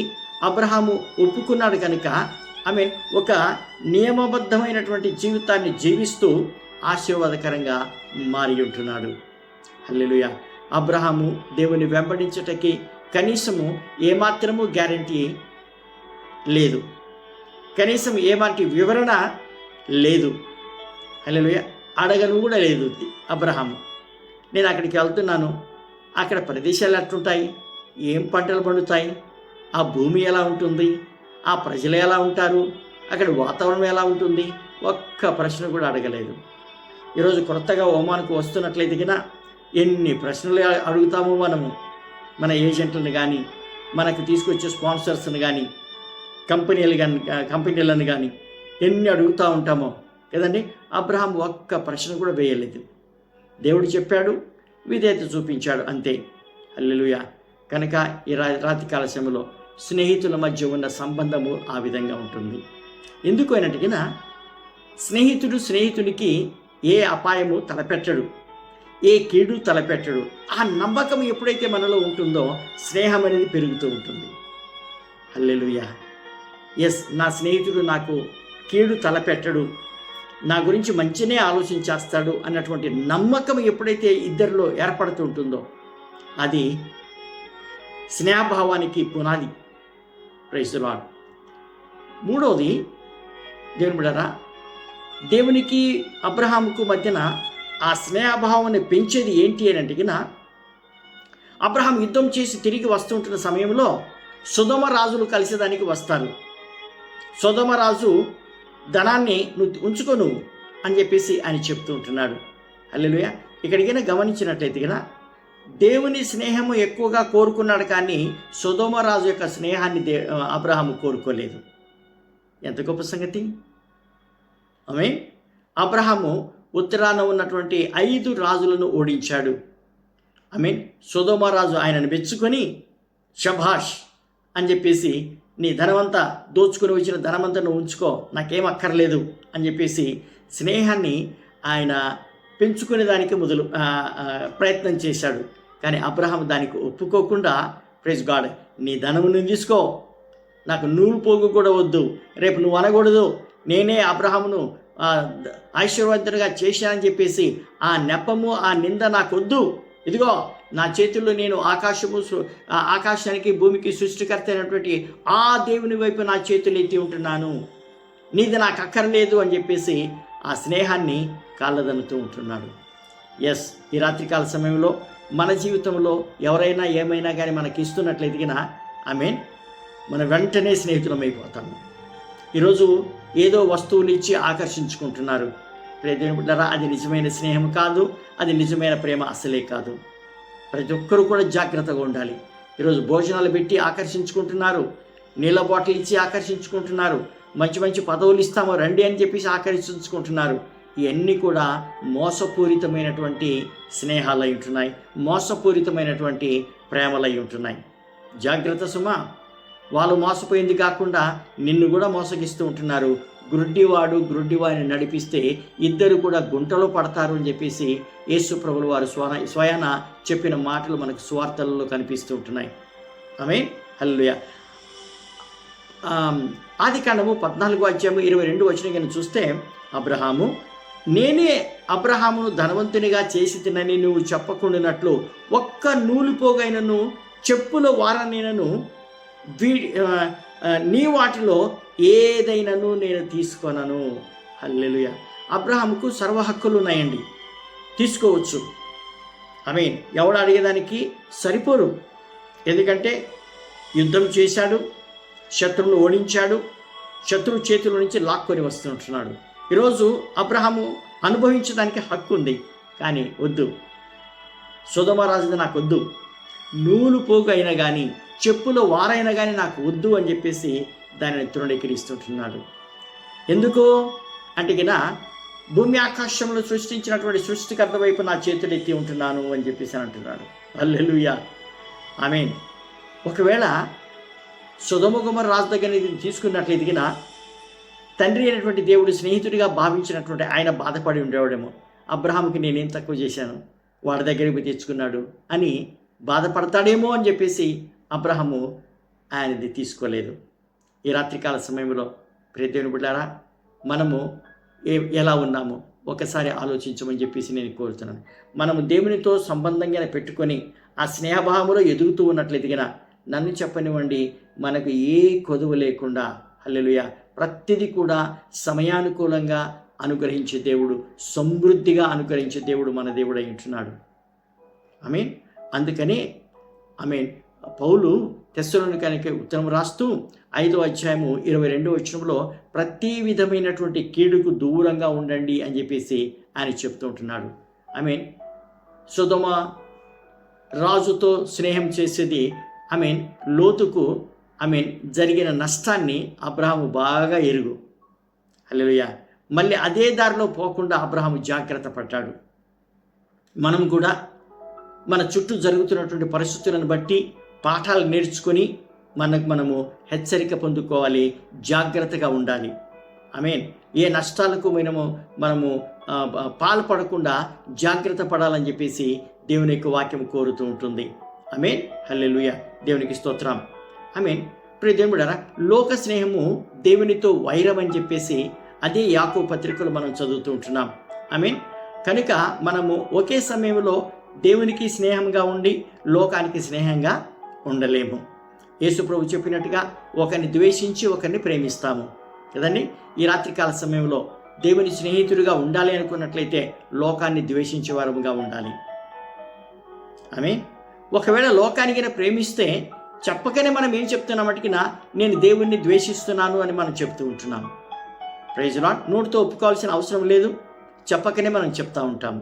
అబ్రహాము ఒప్పుకున్నాడు కనుక ఒక నియమబద్ధమైనటువంటి జీవితాన్ని జీవిస్తూ ఆశీర్వాదకరంగా మారి ఉంటున్నాడు. హల్లెలూయా. అబ్రహాము దేవుని వెంబడించటకి కనీసము ఏమాత్రము గ్యారంటీ లేదు, కనీసం ఏమాటి వివరణ లేదు. హల్లెలూయా. అడగను కూడా లేదు అబ్రహాము. నేను అక్కడికి వెళ్తున్నాను, అక్కడ ప్రదేశాలు ఎట్లుంటాయి, ఏం పంటలు పండుతాయి, ఆ భూమి ఎలా ఉంటుంది, ఆ ప్రజలు ఎలా ఉంటారు, అక్కడ వాతావరణం ఎలా ఉంటుంది, ఒక్క ప్రశ్న కూడా అడగలేదు. ఈరోజు కొత్తగా ఓమానికి వస్తున్నట్లయితే కన్నా ఎన్ని ప్రశ్నలు అడుగుతామో మనము, మన ఏజెంట్లను కానీ, మనకు తీసుకొచ్చే స్పాన్సర్స్ని కానీ, కంపెనీలను కానీ ఎన్ని అడుగుతూ ఉంటామో కదండి. అబ్రహాం ఒక్క ప్రశ్న కూడా వేయలేదు. దేవుడు చెప్పాడు, విధేయత చూపించాడు, అంతే. హల్లెలూయా. కనుక ఈ రాత్రికాల సమయంలో స్నేహితుల మధ్య ఉన్న సంబంధము ఆ విధంగా ఉంటుంది. ఎందుకు అయినట్టుగా స్నేహితుడు స్నేహితునికి ఏ అపాయము తలపెట్టడు, ఏ కీడు తలపెట్టడు. ఆ నమ్మకం ఎప్పుడైతే మనలో ఉంటుందో స్నేహం అనేది పెరుగుతూ ఉంటుంది. హల్లెలూయా. ఎస్, నా స్నేహితుడు నాకు కీడు తలపెట్టడు, నా గురించి మంచినే ఆలోచించేస్తాడు అన్నటువంటి నమ్మకం ఎప్పుడైతే ఇద్దరిలో ఏర్పడుతూ ఉంటుందో అది స్నేహభావానికి పునాది. Praise the lord. మూడవది, దేవుని బిడ్డలారా, దేవునికి అబ్రహాముకు మధ్యన ఆ స్నేహభావాన్ని పెంచేది ఏంటి అని అంటే, అబ్రహాం యుద్ధం చేసి తిరిగి వస్తుంటున్న సమయంలో సొదొమ రాజులు కలిసేదానికి వస్తారు. సొదొమ రాజు ధనాన్ని నువ్వు ఉంచుకోను అని చెప్పేసి ఆయన చెప్తూ ఉంటున్నాడు. హల్లెలూయా. ఇక్కడికైనా గమనించినట్లయితే కన్నా దేవుని స్నేహము ఎక్కువగా కోరుకున్నాడు, కానీ సొదొమ రాజు యొక్క స్నేహాన్ని అబ్రహాము కోరుకోలేదు. ఎంత గొప్ప సంగతి! అబ్రహాము ఉత్తరాన ఉన్నటువంటి 5 రాజులను ఓడించాడు. సొదొమ రాజు ఆయనను మెచ్చుకొని షభాష్ అని చెప్పేసి, నీ ధనమంతా దోచుకుని వచ్చిన ధనమంతా నువ్వు ఉంచుకో, నాకేం అక్కర్లేదు అని చెప్పేసి స్నేహాన్ని ఆయన పెంచుకునే దానికి ప్రయత్నం చేశాడు. కానీ అబ్రహాం దానికి ఒప్పుకోకుండా, ప్రైజ్ గాడ్, నీ ధనము నువ్వు తీసుకో, నాకు నూలు పోగు కూడా వద్దు, రేపు నువ్వు అనకూడదు నేనే అబ్రహామును ఐశ్వర్యవంతుడిగా చేశానని చెప్పేసి ఆ నెపము ఆ నింద నాకు వద్దు. ఇదిగో నా చేతుల్లో నేను ఆకాశానికి భూమికి సృష్టికర్త అయినటువంటి ఆ దేవుని వైపు నా చేతులు ఎత్తి ఉంటున్నాను, నీది నాకు అక్కర్లేదు అని చెప్పేసి ఆ స్నేహాన్ని కాళ్ళదన్నుతూ ఉంటున్నాడు. ఎస్, ఈ రాత్రికాల సమయంలో మన జీవితంలో ఎవరైనా ఏమైనా కానీ మనకి ఇస్తున్నట్లయితే మనం వెంటనే స్నేహితులమైపోతాము. ఈరోజు ఏదో వస్తువులు ఇచ్చి ఆకర్షించుకుంటున్నారు. ప్రియదేవుని బిడ్డలారా, అది నిజమైన స్నేహం కాదు, అది నిజమైన ప్రేమ అసలే కాదు. ప్రతి ఒక్కరూ కూడా జాగ్రత్తగా ఉండాలి. ఈరోజు భోజనాలు పెట్టి ఆకర్షించుకుంటున్నారు, నీళ్ళ బాటిల్ ఇచ్చి ఆకర్షించుకుంటున్నారు, మంచి మంచి పదవులు ఇస్తాము రండి అని చెప్పేసి ఆకర్షించుకుంటున్నారు. ఇవన్నీ కూడా మోసపూరితమైనటువంటి స్నేహాలు అయి ఉంటున్నాయి, మోసపూరితమైనటువంటి ప్రేమలు అయి ఉంటున్నాయి. జాగ్రత్త సుమా. వాళ్ళు మోసపోయింది కాకుండా నిన్ను కూడా మోసగిస్తూ ఉంటున్నారు. గ్రుడ్డివాడిని నడిపిస్తే ఇద్దరు కూడా గుంటలో పడతారు అని చెప్పేసి యేసు ప్రభువు వారు స్వయాన చెప్పిన మాటలు మనకు సువార్తలలో కనిపిస్తూ ఉంటున్నాయి. హల్లెలూయా. ఆదికాండము 14:22 కనుక చూస్తే, అబ్రహాము, నేనే అబ్రహామును ధనవంతునిగా చేసి తినని నువ్వు చెప్పకుండానట్లు ఒక్క నూలు పోగైనను చెప్పుల వారనైనను నీ వాటిలో ఏదైనాను నేను తీసుకొనను. హల్లెలూయా. అబ్రహాముకు సర్వ హక్కులు ఉన్నాయండి, తీసుకోవచ్చు. ఎవడు అడిగేదానికి సరిపోరు. ఎందుకంటే యుద్ధం చేశాడు, శత్రువును ఓడించాడు, శత్రువు చేతుల నుంచి లాక్కొని వస్తుంటున్నాడు. ఈరోజు అబ్రహాము అనుభవించడానికి హక్కు ఉంది, కానీ వద్దు, సొదొమ రాజుది నాకు వద్దు, నూలు పోగు అయినా కానీ చెప్పులో వారైనా కానీ నాకు వద్దు అని చెప్పేసి దానిని తృణీకరిస్తుంటున్నాడు. ఎందుకు అంటే భూమి ఆకాశంలో సృష్టించినటువంటి సృష్టికర్త వైపు నా చేతులు ఎత్తి ఉంటున్నాను అని చెప్పేసి అంటున్నాడు. హల్లెలూయా, ఆమేన్. ఒకవేళ సొదొమ గొమొర్రా రాజు దగ్గర తీసుకున్నట్లయితే తండ్రి అయినటువంటి దేవుడు స్నేహితుడిగా భావించినటువంటి ఆయన బాధపడి ఉండేవాడేమో. అబ్రహాముకి నేనేం తక్కువ చేశాను, వాడి దగ్గరికి తెచ్చుకున్నాడు అని బాధపడతాడేమో అని చెప్పేసి అబ్రహాము ఆయనది తీసుకోలేదు. ఈ రాత్రికాల సమయంలో ప్రియ దేవుని బిడ్డలారా, మనము ఎలా ఉన్నామో ఒకసారి ఆలోచించమని చెప్పేసి నేను కోరుతున్నాను. మనము దేవునితో సంబంధంగా పెట్టుకొని ఆ స్నేహభావంలో ఎదుగుతూ ఉన్నట్లయితే నన్ను చెప్పనివ్వండి, మనకు ఏ కొదువు లేకుండా హల్లెలూయా ప్రతిదీ కూడా సమయానుకూలంగా అనుగ్రహించే దేవుడు, సమృద్ధిగా అనుగ్రహించే దేవుడు మన దేవుడు అయి ఉంటున్నాడు. ఆమేన్. అందుకని పౌలు తెస్సలోనికైకి ఉత్తరం రాస్తూ 5వ అధ్యాయము 22వ వచనంలో ప్రతి విధమైనటువంటి కీడుకు దూరంగా ఉండండి అని చెప్పేసి ఆయన చెప్తూ ఉంటున్నాడు. సొదొమ రాజుతో స్నేహం చేసేది లోతుకు జరిగిన నష్టాన్ని అబ్రహాము బాగా ఎరుగు. హల్లెలూయా. మళ్ళీ అదే దారిలో పోకుండా అబ్రహాము జాగ్రత్త పడ్డాడు. మనం కూడా మన చుట్టూ జరుగుతున్నటువంటి పరిస్థితులను బట్టి పాఠాలు నేర్చుకొని మనము హెచ్చరిక పొందుకోవాలి, జాగ్రత్తగా ఉండాలి. ఏ నష్టాలకు మనము పాల్పడకుండా జాగ్రత్త పడాలని చెప్పేసి దేవుని యొక్క వాక్యం కోరుతూ ఉంటుంది. హల్లెలూయా, దేవునికి స్తోత్రం. ప్రియ దేవుని బిడ్డలారా, లోక స్నేహము దేవునితో వైరం అని చెప్పేసి అదే యాకోబు పత్రికలో మనం చదువుతూ ఉంటున్నాం. కనుక మనము ఒకే సమయంలో దేవునికి స్నేహంగా ఉండి లోకానికి స్నేహంగా ఉండలేము. యేసు ప్రభు చెప్పినట్టుగా ఒకరిని ద్వేషించి ఒకరిని ప్రేమిస్తాము కదండి. ఈ రాత్రికాల సమయంలో దేవుని స్నేహితుడిగా ఉండాలి అనుకున్నట్లయితే లోకాన్ని ద్వేషించే వారముగా ఉండాలి. ఒకవేళ లోకానికి ప్రేమిస్తే చెప్పకనే మనం ఏం చెప్తున్నామటికి నేను దేవుణ్ణి ద్వేషిస్తున్నాను అని మనం చెప్తూ ఉంటున్నాం. Praise lord. నోటితో ఒప్పుకోవాల్సిన అవసరం లేదు, చెప్పకనే మనం చెప్తా ఉంటాము.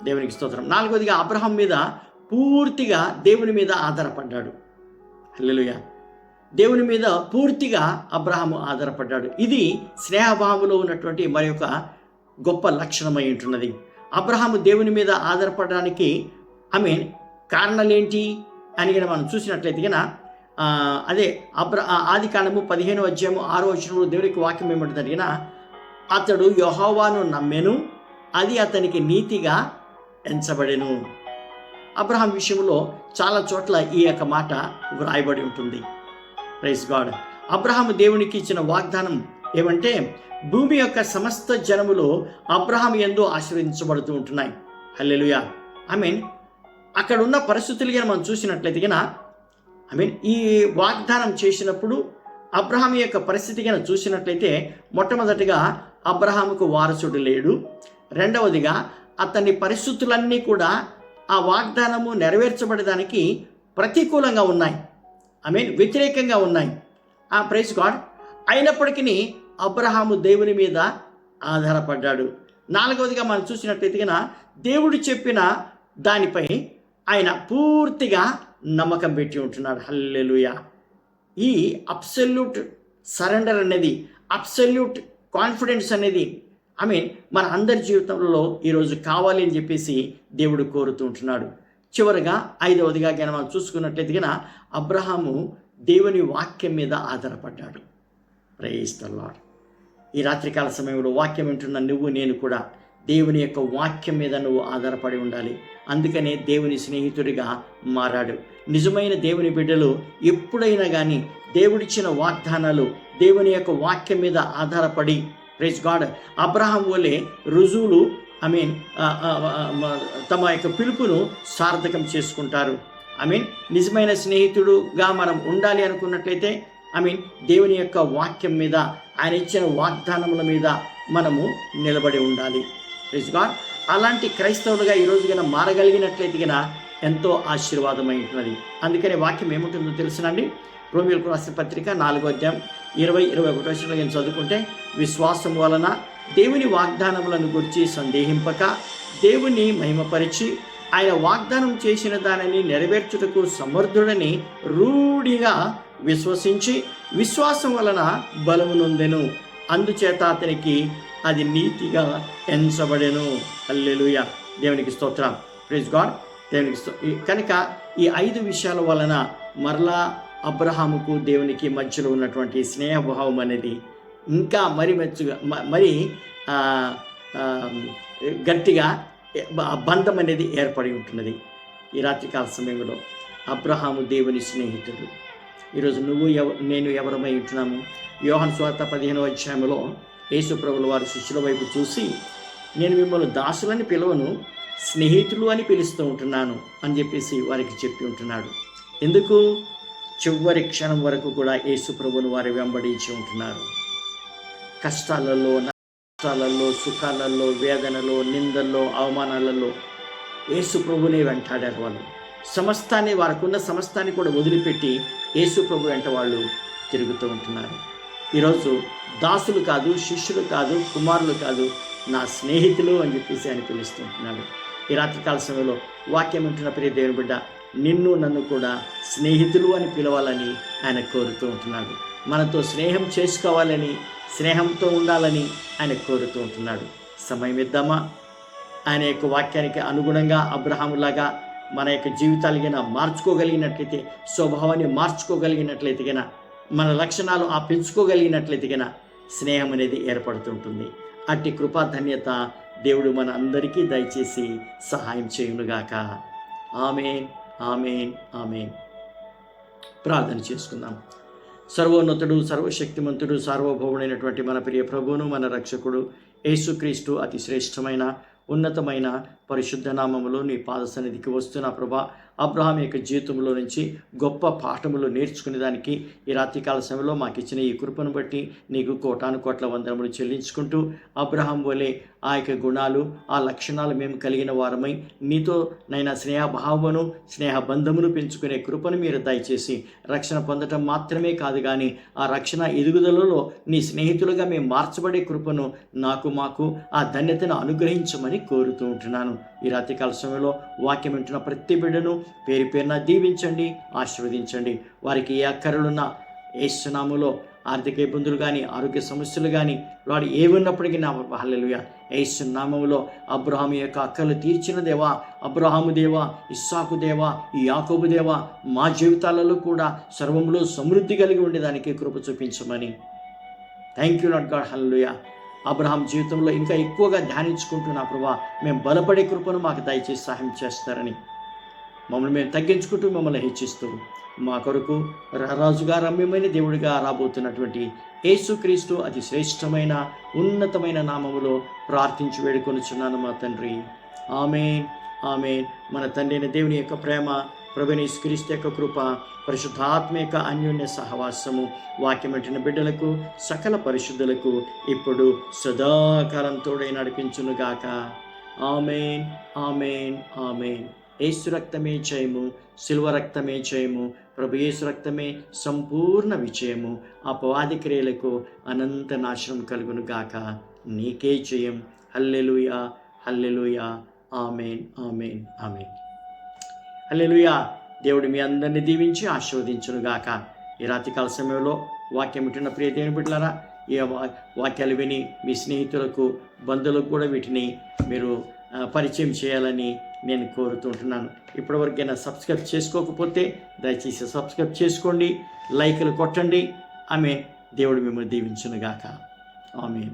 దేవునికి స్తోత్రం. 4వదిగా అబ్రహాం మీద పూర్తిగా దేవుని మీద ఆధారపడ్డాడు. హల్లెలూయా. దేవుని మీద పూర్తిగా అబ్రహాము ఆధారపడ్డాడు. ఇది స్నేహభావంలో ఉన్నటువంటి మరి ఒక గొప్ప లక్షణమై ఉంటున్నది. అబ్రహాము దేవుని మీద ఆధారపడడానికి కారణాలేంటి అని మనం చూసినట్లయితే అదే ఆదికాండము 15వ అధ్యాయము 6వ వచనంలో దేవునికి వాక్యం ఏమంటుంది? అతడు యెహోవాను నమ్మెను, అది అతనికి నీతిగా ఎంచబడెను. అబ్రహాం విషయంలో చాలా చోట్ల ఈ యొక్క మాట వ్రాయబడి ఉంటుంది. Praise God. అబ్రహాము దేవునికి ఇచ్చిన వాగ్దానం ఏమంటే భూమి యొక్క సమస్త జనములు అబ్రహాం యందు ఆశీర్వదించబడుతూ ఉంటున్నాయి. హల్లెలూయా. అక్కడ ఉన్న పరిస్థితులుగా మనం చూసినట్లయితే ఈ వాగ్దానం చేసినప్పుడు అబ్రహాం యొక్క పరిస్థితి కనుక చూసినట్లయితే మొట్టమొదటిగా అబ్రహాముకు వారసుడు లేడు. రెండవదిగా అతని పరిస్థితులన్నీ కూడా ఆ వాగ్దానము నెరవేర్చబడడానికి ప్రతికూలంగా ఉన్నాయి, వ్యతిరేకంగా ఉన్నాయి. Praise god. అయినప్పటికీ అబ్రహాము దేవుని మీద ఆధారపడ్డాడు. 4వదిగా మనం చూసినట్లయితే దేవుడు చెప్పిన దానిపై ఆయన పూర్తిగా నమ్మకం పెట్టి ఉంటున్నాడు. హల్లెలూయా. ఈ అబ్సల్యూట్ సరెండర్ అనేది, అబ్సల్యూట్ కాన్ఫిడెన్స్ అనేది మన అందరి జీవితంలో ఈరోజు కావాలి అని చెప్పేసి దేవుడు కోరుతూ ఉంటున్నాడు. చివరిగా 5వదిగా మనం చూసుకున్నట్లయితే అబ్రహాము దేవుని వాక్యం మీద ఆధారపడ్డాడు. Praise the lord. ఈ రాత్రికాల సమయంలో వాక్యం వింటున్న నువ్వు నేను కూడా దేవుని యొక్క వాక్యం మీద నువ్వు ఆధారపడి ఉండాలి. అందుకనే దేవుని స్నేహితుడిగా మారాడు. నిజమైన దేవుని బిడ్డలు ఎప్పుడైనా కానీ దేవుడిచ్చిన వాగ్దానాలు దేవుని యొక్క వాక్యం మీద ఆధారపడి ప్రైజ్ గాడ్ అబ్రహాం వలె రుజువులు తమ యొక్క పిలుపును సార్థకం చేసుకుంటారు. నిజమైన స్నేహితుడుగా మనం ఉండాలి అనుకున్నట్లయితే దేవుని యొక్క వాక్యం మీద, ఆయన ఇచ్చిన వాగ్దానముల మీద మనము నిలబడి ఉండాలి. Praise god. అలాంటి క్రైస్తవులుగా ఈరోజు కన్నా మారగలిగినట్లయితే కన్నా ఎంతో ఆశీర్వాదమై ఉంటున్నది. అందుకని వాక్యం ఏముంటుందో తెలుసునండి. రోమీయులకు రాసిన పత్రిక 4వ అధ్యాయం 20-21 వచనంలో నేను చదువుకుంటే, విశ్వాసం వలన దేవుని వాగ్దానములను గురించి సందేహింపక దేవుని మహిమపరిచి ఆయన వాగ్దానం చేసిన దానిని నెరవేర్చుటకు సమర్థుడని రూఢిగా విశ్వసించి విశ్వాసం వలన బలము నొందెను. అందుచేత అతనికి అది నీతిగా ఎంచబడెను. హల్లెలూయా, దేవునికి స్తోత్రం, ప్రైజ్ గాడ్, దేవునికి కనుక ఈ 5 విషయాల వలన మరలా అబ్రహాముకు దేవునికి మధ్యలో ఉన్నటువంటి స్నేహభావం అనేది ఇంకా మరి గట్టిగా బంధం అనేది ఏర్పడి ఉంటున్నది. ఈ రాత్రికాల సమయంలో అబ్రహాము దేవుని స్నేహితుడు. ఈరోజు నేను ఎవరమై ఉంటున్నాము? యోహాను సువార్త 15వ అధ్యాయంలో యేసు ప్రభుల వారి శిష్యుల వైపు చూసి, నేను మిమ్మల్ని దాసులని పిలవను, స్నేహితులు అని పిలుస్తూ ఉంటున్నాను అని చెప్పేసి వారికి చెప్పి ఉంటున్నాడు. ఎందుకు? చివరి క్షణం వరకు కూడా యేసు ప్రభువును వారు వెంబడించి ఉంటున్నారు. కష్టాలలో, నష్టాలలో, సుఖాలలో, వేదనలో, నిందల్లో, అవమానాలలో యేసు ప్రభువునే వెంటాడారు వాళ్ళు. సమస్తాన్ని, వారికున్న సమస్తాన్ని కూడా వదిలిపెట్టి యేసు ప్రభు వెంట వాళ్ళు తిరుగుతూ ఉంటున్నారు. ఈరోజు దాసులు కాదు, శిష్యులు కాదు, కుమారులు కాదు, నా స్నేహితులు అని చెప్పేసి ఆయన పిలుస్తూ ఉంటున్నాడు. ఈ రాత్రికాల సమయంలో వాక్యం ఉంటున్న ప్రియ దేవుని బిడ్డ, నిన్ను నన్ను కూడా స్నేహితులు అని పిలవాలని ఆయన కోరుతూ ఉంటున్నాడు. మనతో స్నేహం చేసుకోవాలని, స్నేహంతో ఉండాలని ఆయన కోరుతూ ఉంటున్నాడు. సమయం ఇద్దామా? ఆయన యొక్క వాక్యానికి అనుగుణంగా అబ్రహాములాగా మన యొక్క జీవితాలుగా మార్చుకోగలిగినట్లయితే, స్వభావాన్ని మార్చుకోగలిగినట్లయితే కన్నా, మన లక్షణాలు పెంచుకోగలిగినట్లయితే కన్నా స్నేహం అనేది ఏర్పడుతుంటుంది. అట్టి కృపా ధన్యత దేవుడు మన అందరికీ దయచేసి సహాయం చేయునుగాక. ఆమేన్, ఆమేన్, ఆమేన్. ప్రార్థన చేసుకుందాం. సర్వోన్నతుడు, సర్వశక్తిమంతుడు, సార్వభౌముడైనటువంటి మన ప్రియ ప్రభువును, మన రక్షకుడు యేసుక్రీస్తు అతి శ్రేష్టమైన ఉన్నతమైన పరిశుద్ధ నామములో నీ పాద సన్నిధికి వస్తున్న ప్రభా, అబ్రహాం యొక్క జీవితంలో నుంచి గొప్ప పాఠములు నేర్చుకునే దానికి ఈ రాత్రికాల సమయంలో మాకు ఇచ్చిన ఈ కృపను బట్టి నీకు కోటాను కోట్ల వందనములు చెల్లించుకుంటూ, అబ్రహాం వలె ఆ యొక్క గుణాలు, ఆ లక్షణాలు మేము కలిగిన వారమై నీతో నైనా స్నేహభావమును, స్నేహబంధమును పెంచుకునే కృపను మీరు దయచేసి రక్షణ పొందటం మాత్రమే కాదు కానీ ఆ రక్షణ ఎదుగుదలలో నీ స్నేహితులుగా మేము మార్చబడే కృపను మాకు ఆ ధన్యతను అనుగ్రహించమని కోరుతూ ఉంటున్నాను. ఈ రాత్రికాల సమయంలో వాక్యం వింటున్న ప్రతి బిడ్డను పేరు పేరున దీవించండి, ఆశీర్వదించండి. వారికి ఏ అక్కరలున్నా యేసు నామములో ఆర్థిక ఇబ్బందులు కానీ, ఆరోగ్య సమస్యలు కానీ, వాడు ఏమున్నప్పటికీ నా హల్లెలూయా, యేసు నామములో అబ్రహాము యొక్క అక్కర్లు తీర్చిన దేవా, అబ్రహాము దేవా, ఇస్సాకు దేవా, ఈ యాకోబు దేవా, మా జీవితాలలో కూడా సర్వములో సమృద్ధి కలిగి ఉండేదానికి కృప చూపించమని. Thank you lord God, hallelujah. Abraham జీవితంలో ఇంకా ఎక్కువగా ధ్యానించుకుంటున్నా ప్రభా, మేము బలపడే కృపను మాకు దయచేసి సహాయం చేస్తారని మమ్మల్ని మేము తగ్గించుకుంటూ మిమ్మల్ని హెచ్చిస్తూ మా కొరకు రాజుగా, రమ్యమైన దేవుడిగా రాబోతున్నటువంటి యేసుక్రీస్తు అతి శ్రేష్టమైన ఉన్నతమైన నామములో ప్రార్థించి వేడుకొనుచున్నాను మా తండ్రి. ఆమేన్, ఆమేన్. మన తండ్రి అయిన దేవుని యొక్క ప్రేమ, ప్రభువైన యేసుక్రీస్తు యొక్క కృప, పరిశుద్ధాత్మ యొక్క అన్యోన్య సహవాసము వాక్యం వింటున్న బిడ్డలకు, సకల పరిశుద్ధులకు ఇప్పుడు సదాకాలం తోడై నడిపించునుగాక. ఆమేన్, ఆమేన్, ఆమేన్. యేసు రక్తమే జయము, శిలువ రక్తమే జయము, ప్రభు యేసు రక్తమే సంపూర్ణ విజయము. అపవాది క్రియలకు అనంత నాశనం కలుగునుగాక. నీకే జయం. హల్లెలూయా, హల్లెలూయా. ఆమేన్, ఆమేన్, ఆమేన్. హల్లెలూయా. దేవుడు మీ అందరినీ దీవించి ఆశీర్వదించునుగాక. ఈ రాత్రికాల సమయంలో వాక్యం వింటున్న ప్రియ దేవుని బిడ్డలారా, ఈ వాక్యాలు విని మీ స్నేహితులకు, బంధువులకు కూడా వీటిని మీరు పరిచయం చేయాలని నేను కోరుతుంటున్నాను. ఇప్పటివరకైనా సబ్స్క్రైబ్ చేసుకోకపోతే దయచేసి సబ్స్క్రైబ్ చేసుకోండి, లైకులు కొట్టండి. ఆమె దేవుడు మిమ్మల్ని దీవించునుగాక. ఆమేన్.